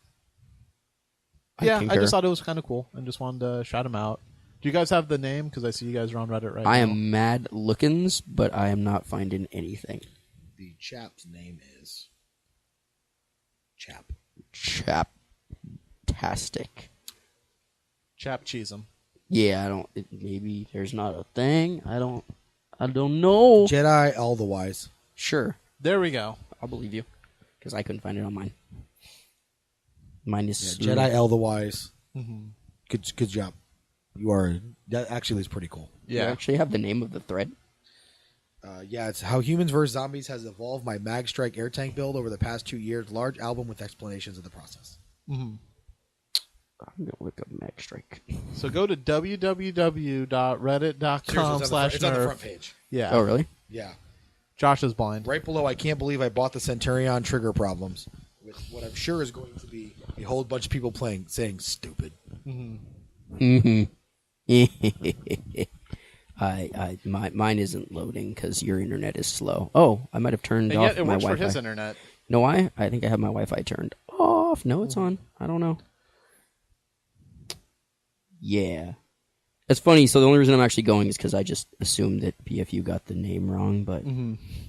I concur. just thought it was kind of cool and just wanted to shout him out. Do you guys have the name? Because I see you guys are on Reddit right now. I am mad lookins, but I am not finding anything. The chap's name is Chap. Chaptastic. Chap Cheesem. Yeah, I don't. Maybe there's not a thing. I don't know. Jedi all the wise. Sure, There we go. I'll believe you because I couldn't find it on mine. Mine is Jedi all the wise. Mm-hmm. Good job. You are. That actually is pretty cool. You actually have the name of the thread. Yeah, it's How Humans vs. Zombies has evolved my Mag Strike air tank build over the past 2 years. Large album with explanations of the process. Mm-hmm. I'm gonna look up Mag Strike. So go to www.reddit.com/nerf. It's on the front page. Yeah. Oh, really? Yeah. Josh is blind. Right below, I can't believe I bought the Centurion trigger problems. With what I'm sure is going to be a whole bunch of people saying stupid. Mm-hmm. Mine isn't loading because your internet is slow. Oh, I might have turned And off yet it my works Wi-Fi. for his internet. No, I think I have my Wi-Fi turned off. No, it's on. I don't know. Yeah. It's funny. So the only reason I'm actually going is because I just assumed that B.F.U got the name wrong, but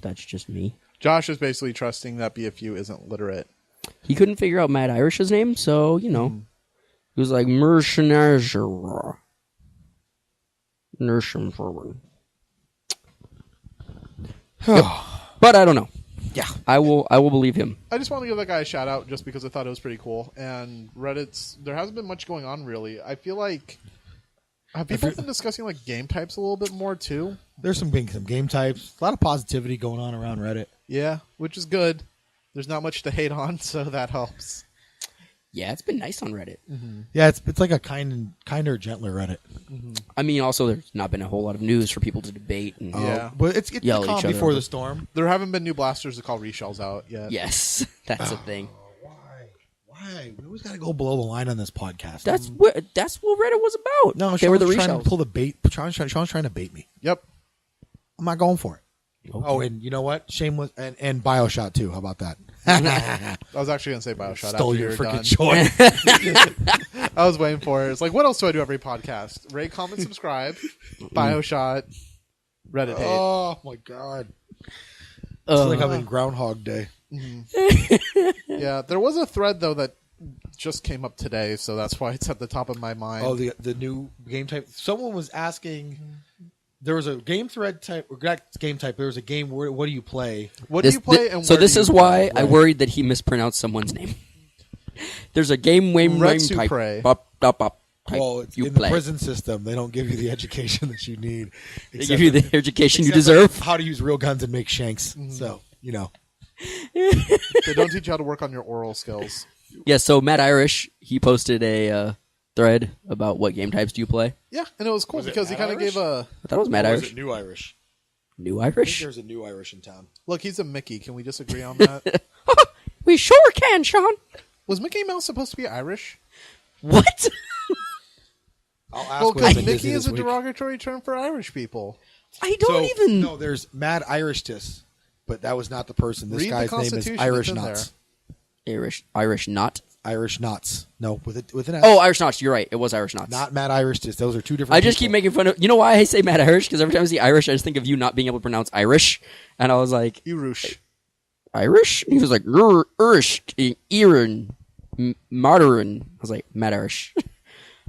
that's just me. Josh is basically trusting that B.F.U isn't literate. He couldn't figure out Mad Irish's name, so, he was like, Mercenager. But I don't know. Yeah, I will believe him. I just want to give that guy a shout out just because I thought it was pretty cool. And there hasn't been much going on really. I feel like have people been discussing like game types a little bit more too? There's some game types. A lot of positivity going on around Reddit. Yeah, which is good. There's not much to hate on, so that helps. Yeah, it's been nice on Reddit. Yeah, it's like a kinder, gentler Reddit. I mean, also there's not been a whole lot of news for people to debate. And Yeah. But it's Yell at calm each other before over. the storm. There haven't been new blasters to call reshells out yet. Yes, that's a thing. Why? We always got to go below the line on this podcast. That's what Reddit was about. No, they were the Sean's trying reshells. to pull the bait. Sean's trying to bait me. Yep. I'm not going for it. Okay. Oh, and you know what? Shameless and Bioshock too. How about that? I was actually going to say Bioshock Stole after your you were done. freaking choice. I was waiting for it. It's like, what else do I do every podcast? Rate, comment, subscribe. Bioshock. Reddit hate. Oh my god! It's like I'm in Groundhog Day. Yeah, there was a thread though that just came up today, so that's why it's at the top of my mind. Oh, the new game type. Someone was asking. There was a game thread type, or not game type. There was a game. What do you play? What do you play? And so where this do you is play? why I worried that he mispronounced someone's name. There's a game name Retsu type. Prey. Type Well, it's you in play. the prison system, they don't give you the education that you need. They give you the education you except deserve. how to use real guns and make shanks. So They don't teach you how to work on your oral skills. Yeah, so Matt Irish, he posted a thread about what game types do you play. Yeah, and it was cool Was it because he Mad kind of Irish? gave a I thought it was Matt Irish. New Irish? New I think Irish? there's a new Irish in town. Look, he's a Mickey. Can we just agree on that? We sure can, Sean. Was Mickey Mouse supposed to be Irish? What? I'll ask Well, when I'm because in Mickey Disney is a this week. derogatory term for Irish people. I don't even. No, there's Mad Irishness, but that was not the person. This Read the guy's name is Constitution, Irish it's in Knots. Irish not. Irish Knots. No, with an S. Oh, Irish knots. You're right. It was Irish knots. Not Mad Irishness. Those are two different. I just keep people. making fun of. You know why I say Mad Irish? Because every time I see Irish, I just think of you not being able to pronounce Irish, and I was like, Irish. Irish? He was like, Irish, Iran, Martyrin. I was like, Mad Irish.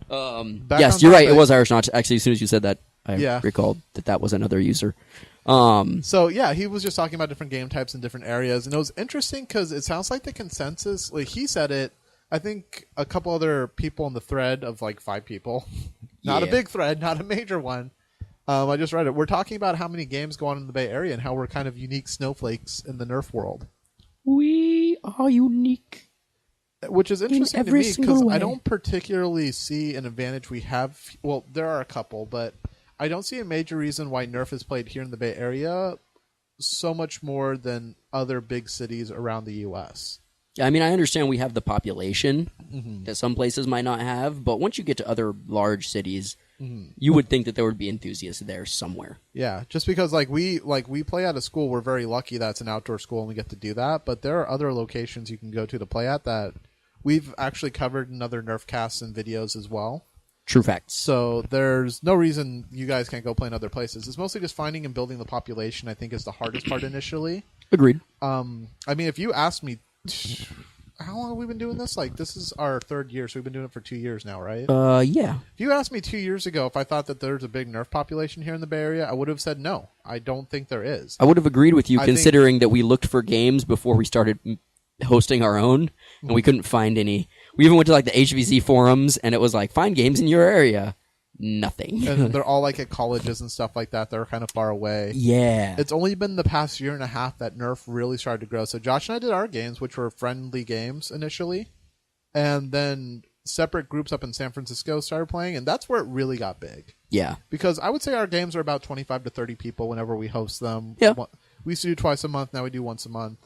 Back Yes, on you're right. It topic. was Irish knots. Actually, as soon as you said that, I Yeah. recalled that was another user. So yeah, he was just talking about different game types in different areas, and it was interesting because it sounds like the consensus. Like he said it, I think a couple other people in the thread of like 5 people, not a Yeah. big thread, not a major one. I just read it. We're talking about how many games go on in the Bay Area and how we're kind of unique snowflakes in the Nerf world, We are unique. which is interesting to every me single because way. I don't particularly see an advantage we have. Well, there are a couple, but I don't see a major reason why Nerf is played here in the Bay Area so much more than other big cities around the U.S. I mean, I understand we have the population that some places might not have, but once you get to other large cities, you would think that there would be enthusiasts there somewhere. Yeah, just because we play at a school, we're very lucky that it's an outdoor school and we get to do that. But there are other locations you can go to play at that we've actually covered in other Nerfcasts and videos as well. True facts. So there's no reason you guys can't go play in other places. It's mostly just finding and building the population. I think is the hardest part initially. Agreed. I mean, if you asked me, how long have we been doing this? Like, this is our 3rd year, so we've been doing it for 2 years now, right? Yeah. If you asked me 2 years ago if I thought that there's a big Nerf population here in the Bay Area, I would have said no. I don't think there is. I would have agreed with you, I considering that we looked for games before we started hosting our own, and we couldn't find any. We even went to like the HVZ forums, and it was like, find games in your area. Nothing. And they're all like at colleges and stuff like that. They're kind of far away. Yeah. It's only been the past year and a half that Nerf really started to grow. So Josh and I did our games, which were friendly games initially, and then separate groups up in San Francisco started playing, and that's where it really got big. Yeah. Because I would say our games are about 25 to 30 people whenever we host them. Yeah. We used to do twice a month. Now we do once a month.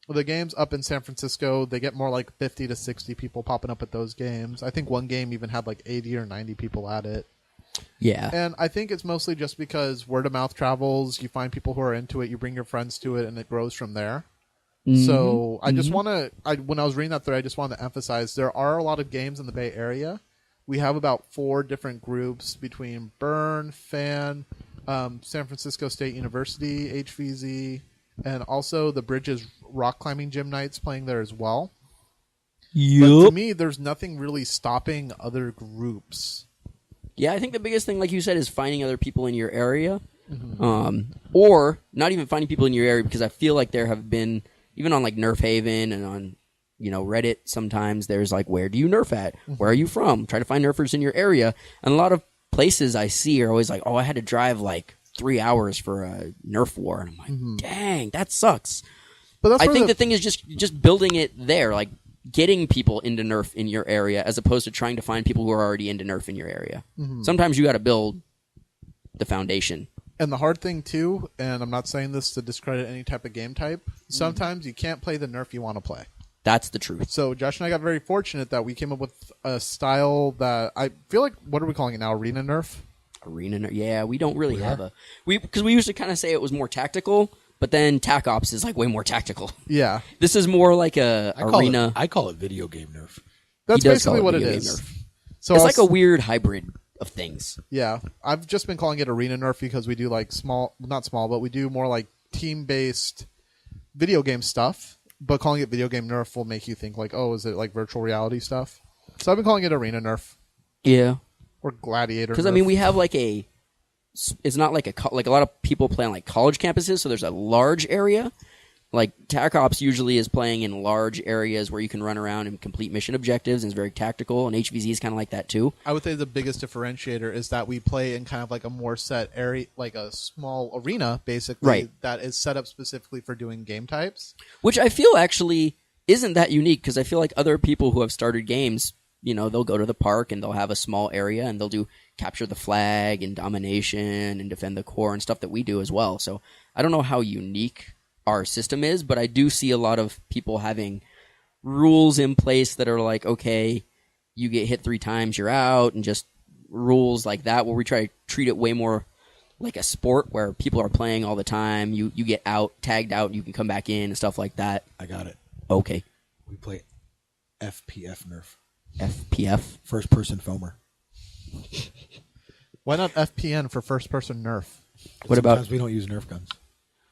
The games up in San Francisco, they get more like 50 to 60 people popping up at those games. I think one game even had like 80 or 90 people at it. Yeah. And I think it's mostly just because word of mouth travels. You find people who are into it. You bring your friends to it, and it grows from there. So I just want to, when I was reading that thread, I just wanted to emphasize there are a lot of games in the Bay Area. We have about 4 different groups between Burn, Fan, San Francisco State University, HVZ, and also the Bridges rock climbing gym nights playing there as well. But to me, there's nothing really stopping other groups. Yeah, I think the biggest thing, like you said, is finding other people in your area. Or not even finding people in your area, because I feel like there have been, even on like Nerf Haven and on Reddit, sometimes there's like, where do you Nerf at? Where are you from? Try to find Nerfers in your area. And a lot of places I see are always like, oh, I had to drive like 3 hours for a Nerf war. And I'm like, dang, that sucks. But that's I where think the thing is just building it there, like getting people into Nerf in your area, as opposed to trying to find people who are already into Nerf in your area. Sometimes you got to build the foundation. And the hard thing, too, and I'm not saying this to discredit any type of game type, sometimes you can't play the Nerf you want to play. That's the truth. So Josh and I got very fortunate that we came up with a style that I feel like, what are we calling it now? Arena Nerf? Arena Nerf. Yeah, we don't really have a... Because we used to kind of say it was more tactical, but then TAC Ops is like way more tactical. Yeah. This is more like a arena... I call it video game Nerf. That's He does call basically it what it video game is. Nerf. So It's like a weird hybrid of things. Yeah. I've just been calling it Arena Nerf because we do like not small, but we do more like team-based video game stuff. But calling it video game Nerf will make you think like, oh, is it like virtual reality stuff? So I've been calling it Arena Nerf Yeah. or Gladiator Because, Nerf. I mean, we have like a... It's not like like a lot of people play on like college campuses, so there's a large area. Like TAC Ops usually is playing in large areas where you can run around and complete mission objectives, and it's very tactical, and HVZ is kind of like that too. I would say the biggest differentiator is that we play in kind of like a more set area, like a small arena, basically, Right. that is set up specifically for doing game types. Which I feel actually isn't that unique, because I feel like other people who have started games they'll go to the park and they'll have a small area and they'll do capture the flag and domination and defend the core and stuff that we do as well. So I don't know how unique our system is, but I do see a lot of people having rules in place that are like, okay, you get hit 3 times, you're out, and just rules like that, where we try to treat it way more like a sport where people are playing all the time. You get out, tagged out, and you can come back in and stuff like that. I got it. Okay. We play FPF Nerf. FPF? First person foamer. Why not FPN for first person Nerf? What about? Sometimes we don't use Nerf guns.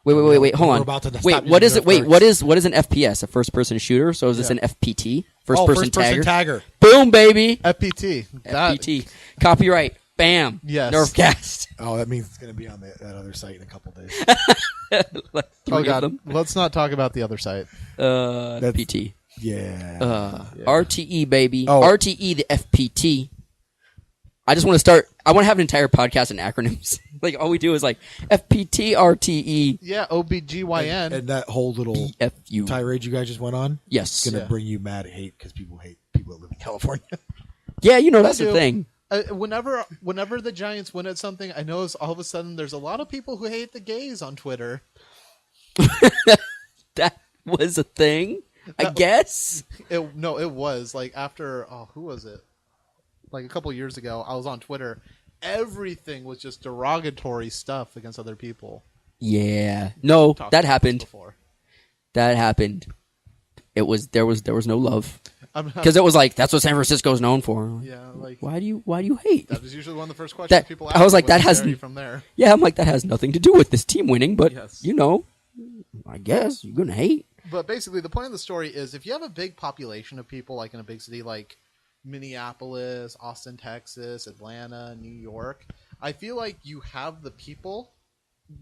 Wait, hold We're on. about to stop Wait, using what is Nerf it? Wait, darts. what is an FPS? A first person shooter? So is this an FPT? First person tagger? Boom, baby. FPT. FPT. Copyright. Bam. Yes. Nerfcast. Oh, that means it's going to be on that other site in a couple days. Oh God, let's not talk about the other site. FPT. Yeah. RTE, baby. Oh. RTE, the FPT. I just want to start. I want to have an entire podcast in acronyms. Like, all we do is like FPT, RTE. Yeah, OBGYN. And that whole little B.F.U. tirade you guys just went on, Yes. it's going to bring you mad hate because people hate people that live in California. Yeah, that's the thing. Whenever the Giants win at something, I notice all of a sudden there's a lot of people who hate the gays on Twitter. That was a thing, I guess. It was like after who was it? Like a couple years ago, I was on Twitter. Everything was just derogatory stuff against other people. Yeah, no, that happened. That happened. There was no love because it was like that's what San Francisco's known for. Yeah, like why do you hate? That was usually one of the first questions people asked. I was like, that has from there. Yeah, I'm like that has nothing to do with this team winning, but yes. I guess you're gonna hate. But basically, the point of the story is if you have a big population of people, like in a big city like Minneapolis, Austin, Texas, Atlanta, New York, I feel like you have the people.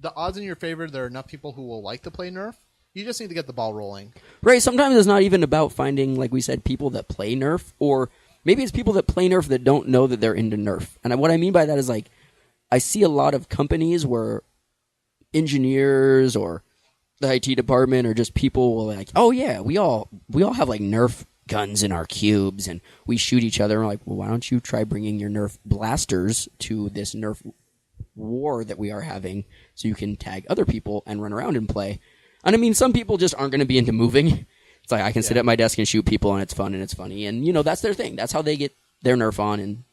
The odds in your favor, there are enough people who will like to play Nerf. You just need to get the ball rolling. Right, sometimes it's not even about finding, like we said, people that play Nerf, or maybe it's people that play Nerf that don't know that they're into Nerf. And what I mean by that is, like, I see a lot of companies where engineers or the IT department or just people will like, oh yeah, we all have like Nerf guns in our cubes and we shoot each other. And we're like, well, why don't you try bringing your Nerf blasters to this Nerf war that we are having so you can tag other people and run around and play. And I mean, some people just aren't going to be into moving. It's like I can sit at my desk and shoot people and it's fun and it's funny. And, that's their thing. That's how they get their Nerf on. And,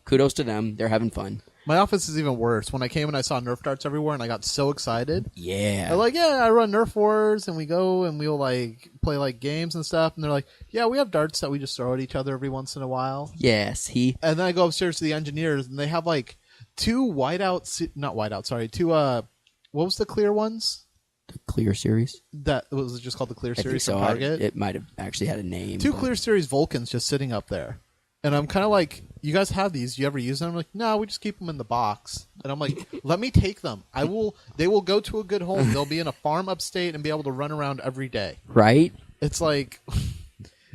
kudos to them. They're having fun. My office is even worse. When I came and I saw Nerf darts everywhere and I got so excited. Yeah. I'm like, yeah, I run Nerf wars and we go and we'll like play like games and stuff. And they're like, yeah, we have darts that we just throw at each other every once in a while. Yes, And then I go upstairs to the engineers and they have like two what was the clear ones? The Clear Series? That was just called the Clear I Series think from so. Target. It might have actually had a name. Two Clear Series Vulcans just sitting up there. And I'm kind of like, you guys have these. Do you ever use them? I'm like, no, we just keep them in the box. And I'm like, let me take them. They will go to a good home. They'll be in a farm upstate and be able to run around every day. Right? It's like,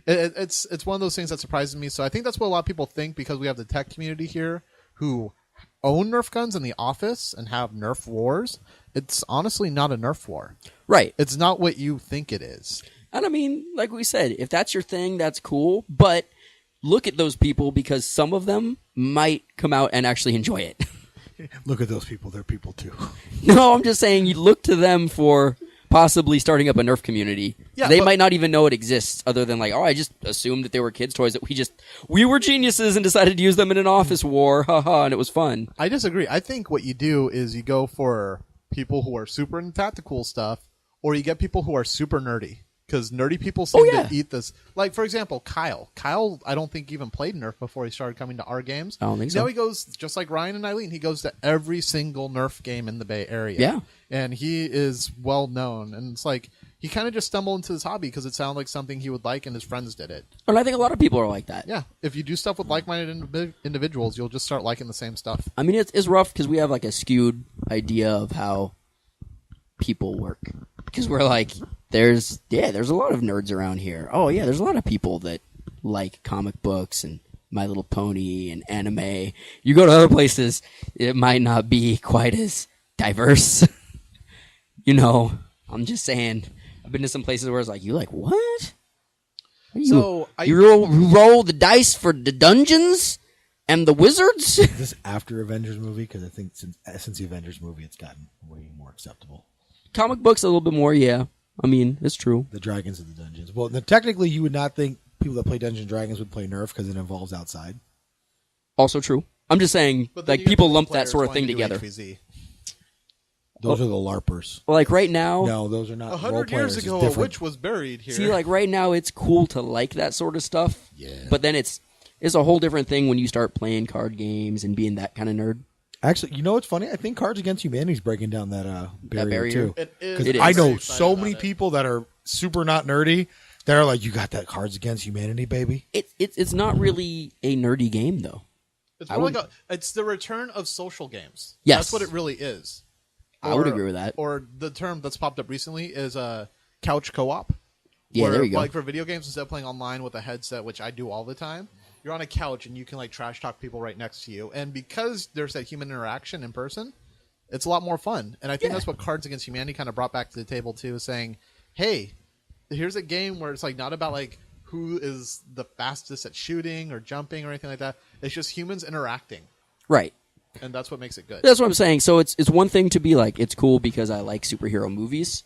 it's one of those things that surprises me. So I think that's what a lot of people think because we have the tech community here who own Nerf guns in the office and have Nerf wars. It's honestly not a Nerf war. Right. It's not what you think it is. And I mean, like we said, if that's your thing, that's cool. But look at those people because some of them might come out and actually enjoy it. Look at those people. They're people too. No, I'm just saying you look to them for possibly starting up a Nerf community. Yeah, they might not even know it exists other than like, oh, I just assumed that they were kids' toys that we were geniuses and decided to use them in an office war. Haha, and it was fun. I disagree. I think what you do is you go for people who are super into tactical stuff or you get people who are super nerdy. Because nerdy people seem to eat this. Like, for example, Kyle. Kyle, I don't think even played Nerf before he started coming to our games. I don't think so. Now he goes, just like Ryan and Eileen, he goes to every single Nerf game in the Bay Area. Yeah. And he is well known. And it's like, he kind of just stumbled into this hobby because it sounded like something he would like and his friends did it. And I think a lot of people are like that. Yeah. If you do stuff with like-minded individuals, you'll just start liking the same stuff. I mean, it's rough because we have like a skewed idea of how people work. Because we're like, there's a lot of nerds around here. Oh, yeah, there's a lot of people that like comic books and My Little Pony and anime. You go to other places, it might not be quite as diverse. I'm just saying. I've been to some places where it's like, you like what? So you roll the dice for the dungeons and the wizards. Is this after Avengers movie? Because I think since the Avengers movie, it's gotten way more acceptable. Comic books a little bit more, yeah. I mean, it's true. The dragons of the dungeons. Well, technically, you would not think people that play Dungeons and Dragons would play Nerf because it involves outside. Also true. I'm just saying, like, people lump that sort of thing together. HVZ. Those are the LARPers. Well, like, right now... No, those are not 100 years ago, a witch was buried here. See, like, right now, it's cool to like that sort of stuff. Yeah. But then it's a whole different thing when you start playing card games and being that kind of nerd. Actually, you know what's funny? I think Cards Against Humanity is breaking down that barrier, too. It is. Because I know so many people that are super not nerdy that are like, you got that Cards Against Humanity, baby? It's not really a nerdy game, though. It's more like it's the return of social games. Yes. That's what it really is. I would agree with that. Or the term that's popped up recently is couch co-op. Yeah, where, there you go. Like for video games, instead of playing online with a headset, which I do all the time, you're on a couch and you can like trash talk people right next to you. And because there's that human interaction in person, it's a lot more fun. And I think that's what Cards Against Humanity kind of brought back to the table too, saying, hey, here's a game where it's like not about like who is the fastest at shooting or jumping or anything like that. It's just humans interacting. Right. And that's what makes it good. That's what I'm saying. So it's one thing to be like, it's cool because I like superhero movies.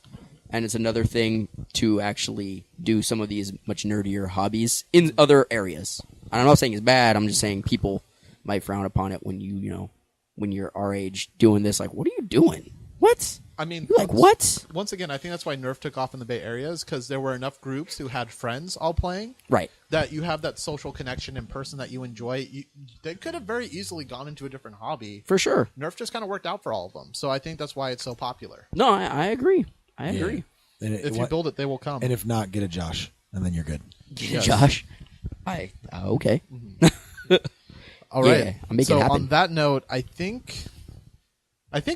And it's another thing to actually do some of these much nerdier hobbies in other areas. And I'm not saying it's bad. I'm just saying people might frown upon it when when you're our age doing this. Like, what are you doing? What? I mean, you're like, what? Once again, I think that's why Nerf took off in the Bay Area, is because there were enough groups who had friends all playing. Right. That you have that social connection in person that you enjoy. They could have very easily gone into a different hobby. For sure. Nerf just kind of worked out for all of them. So I think that's why it's so popular. No, I agree. I agree. And if you build it, they will come. And if not, get a Josh, and then you're good. Yes. Josh. Okay. All right. Yeah, I'll make it happen. On that note, I think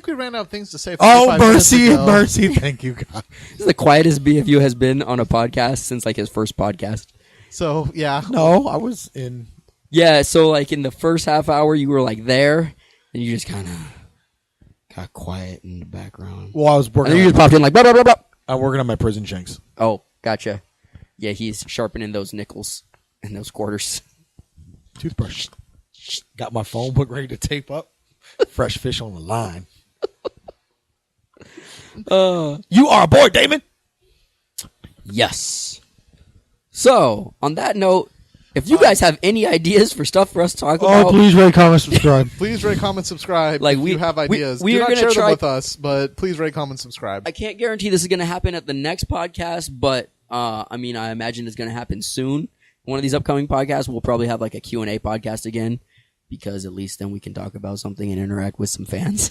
we ran out of things to say. Oh, mercy. Thank you, God. This is the quietest B.F.U has been on a podcast since like his first podcast. So, yeah. No, I was in. Yeah, so like in the first half hour, you were like there, and you just kind of got quiet in the background. Well, I was working. And then you just popped in like, blah, blah, blah, blah. I'm working on my prison shanks. Oh, gotcha. Yeah, he's sharpening those nickels and those quarters. Toothbrush. Got my phone book ready to tape up. Fresh fish on the line. You are a boy, Damon. Yes. So, on that note, if you guys have any ideas for stuff for us to talk about, please rate, comment, subscribe. Please rate, comment, subscribe. Like, if you have ideas. we Do are not gonna share try- them with us, but please rate, comment, subscribe. I can't guarantee this is going to happen at the next podcast, but I mean, I imagine it's going to happen soon. One of these upcoming podcasts, we'll probably have like a Q&A podcast again, because at least then we can talk about something and interact with some fans.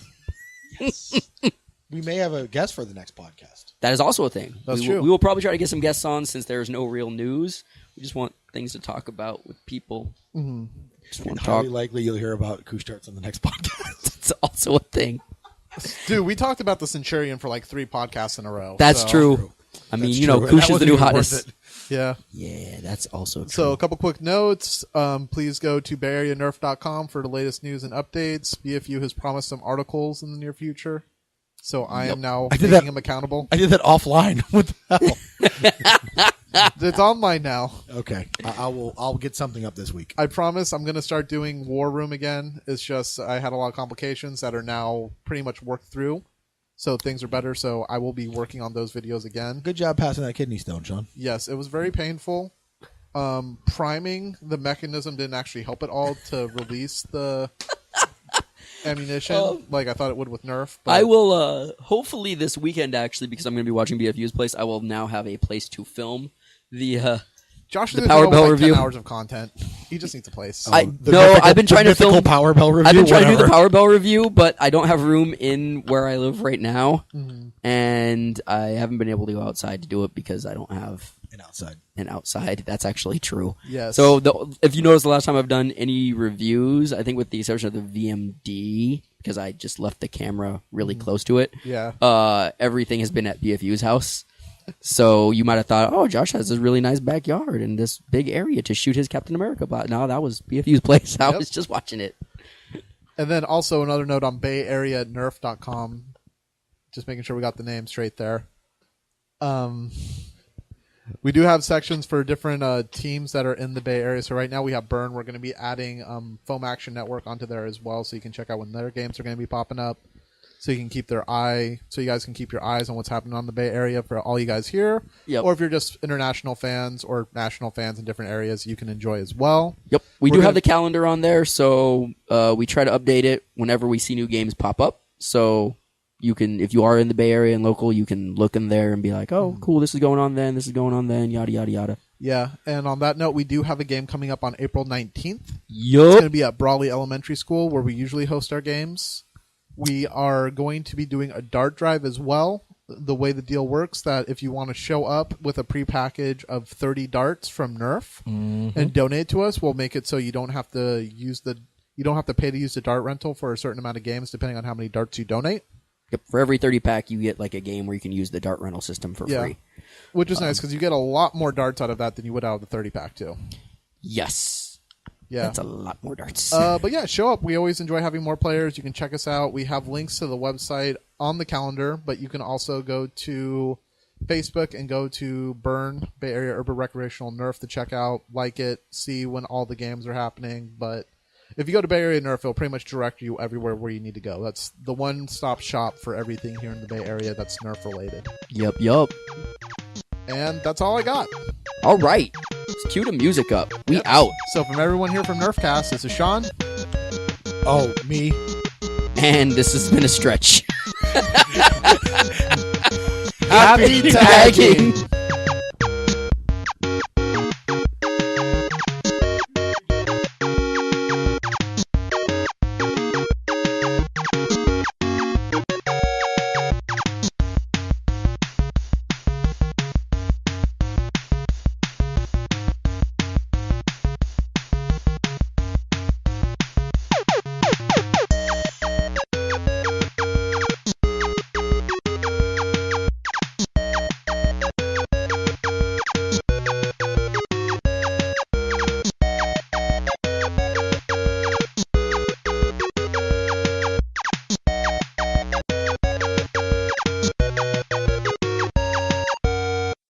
We may have a guest for the next podcast. That is also a thing. That's we true. We will probably try to get some guests on since there's no real news. We just want things to talk about with people. Mm-hmm. Just want to Highly talk. likely you'll hear about Koosh darts on the next podcast. It's also a thing. Dude, we talked about the Centurion for like 3 podcasts in a row. That's so- true. I mean, That's you know, true. Koosh That is the wasn't new even hotness. worth it. Yeah. Yeah, that's also true. So a couple quick notes. Please go to BayAreaNerf.com for the latest news and updates. B.F.U has promised some articles in the near future. So I am now I did making that- him accountable. I did that offline. What the hell? It's online now. Okay. I'll get something up this week. I promise I'm going to start doing War Room again. It's just I had a lot of complications that are now pretty much worked through. So things are better. So I will be working on those videos again. Good job passing that kidney stone, Sean. Yes, it was very painful. Priming the mechanism didn't actually help at all to release the ammunition like I thought it would with Nerf. But I will, hopefully this weekend, actually, because I'm going to be watching BFU's place, I will now have a place to film the Josh the is Power Bell like review. 10 hours of content. He just needs a place. I've been trying to film Power Bell review. I've been trying to do the whatever. Power Bell review, but I don't have room in where I live right now, Mm-hmm. and I haven't been able to go outside to do it because I don't have And outside. an outside. That's actually true. Yes. So if you notice, the last time I've done any reviews, I think with the exception of the VMD, because I just left the camera really close to it. Yeah. Everything has been at BFU's house. So you might have thought, oh, Josh has this really nice backyard and this big area to shoot his Captain America. But no, that was BFU's place. I was just watching it. And then also another note on BayAreaNerf.com. Just making sure we got the name straight there. We do have sections for different teams that are in the Bay Area. So right now we have Burn. We're going to be adding Foam Action Network onto there as well, so you can check out when their games are going to be popping up. So you can keep so you guys can keep your eyes on what's happening on the Bay Area for all you guys here. Yep. Or if you're just international fans or national fans in different areas, you can enjoy as well. Yep. We do have the calendar on there, so we try to update it whenever we see new games pop up. So you can, if you are in the Bay Area and local, you can look in there and be like, oh, cool, this is going on then, yada, yada, yada. Yeah, and on that note, we do have a game coming up on April 19th. Yup. It's going to be at Brawley Elementary School, where we usually host our games. We are going to be doing a dart drive as well. The way the deal works, that if you want to show up with a prepackage of 30 darts from Nerf and donate to us, we'll make it so you don't have to pay to use the dart rental for a certain amount of games, depending on how many darts you donate. Yep. For every 30 pack, you get like a game where you can use the dart rental system for free. Which is nice, because you get a lot more darts out of that than you would out of the 30 pack too. Yes. Yeah. That's a lot more darts. But yeah, show up. We always enjoy having more players. You can check us out. We have links to the website on the calendar, but you can also go to Facebook and go to Burn, Bay Area Urban Recreational Nerf to check out, like it, see when all the games are happening. But if you go to Bay Area Nerf, it'll pretty much direct you everywhere where you need to go. That's the one-stop shop for everything here in the Bay Area that's Nerf related. Yup. And that's all I got. All right. Let's cue the music up. We out. So from everyone here from Nerfcast, this is Sean. Oh, me. And this has been a stretch. Happy tagging.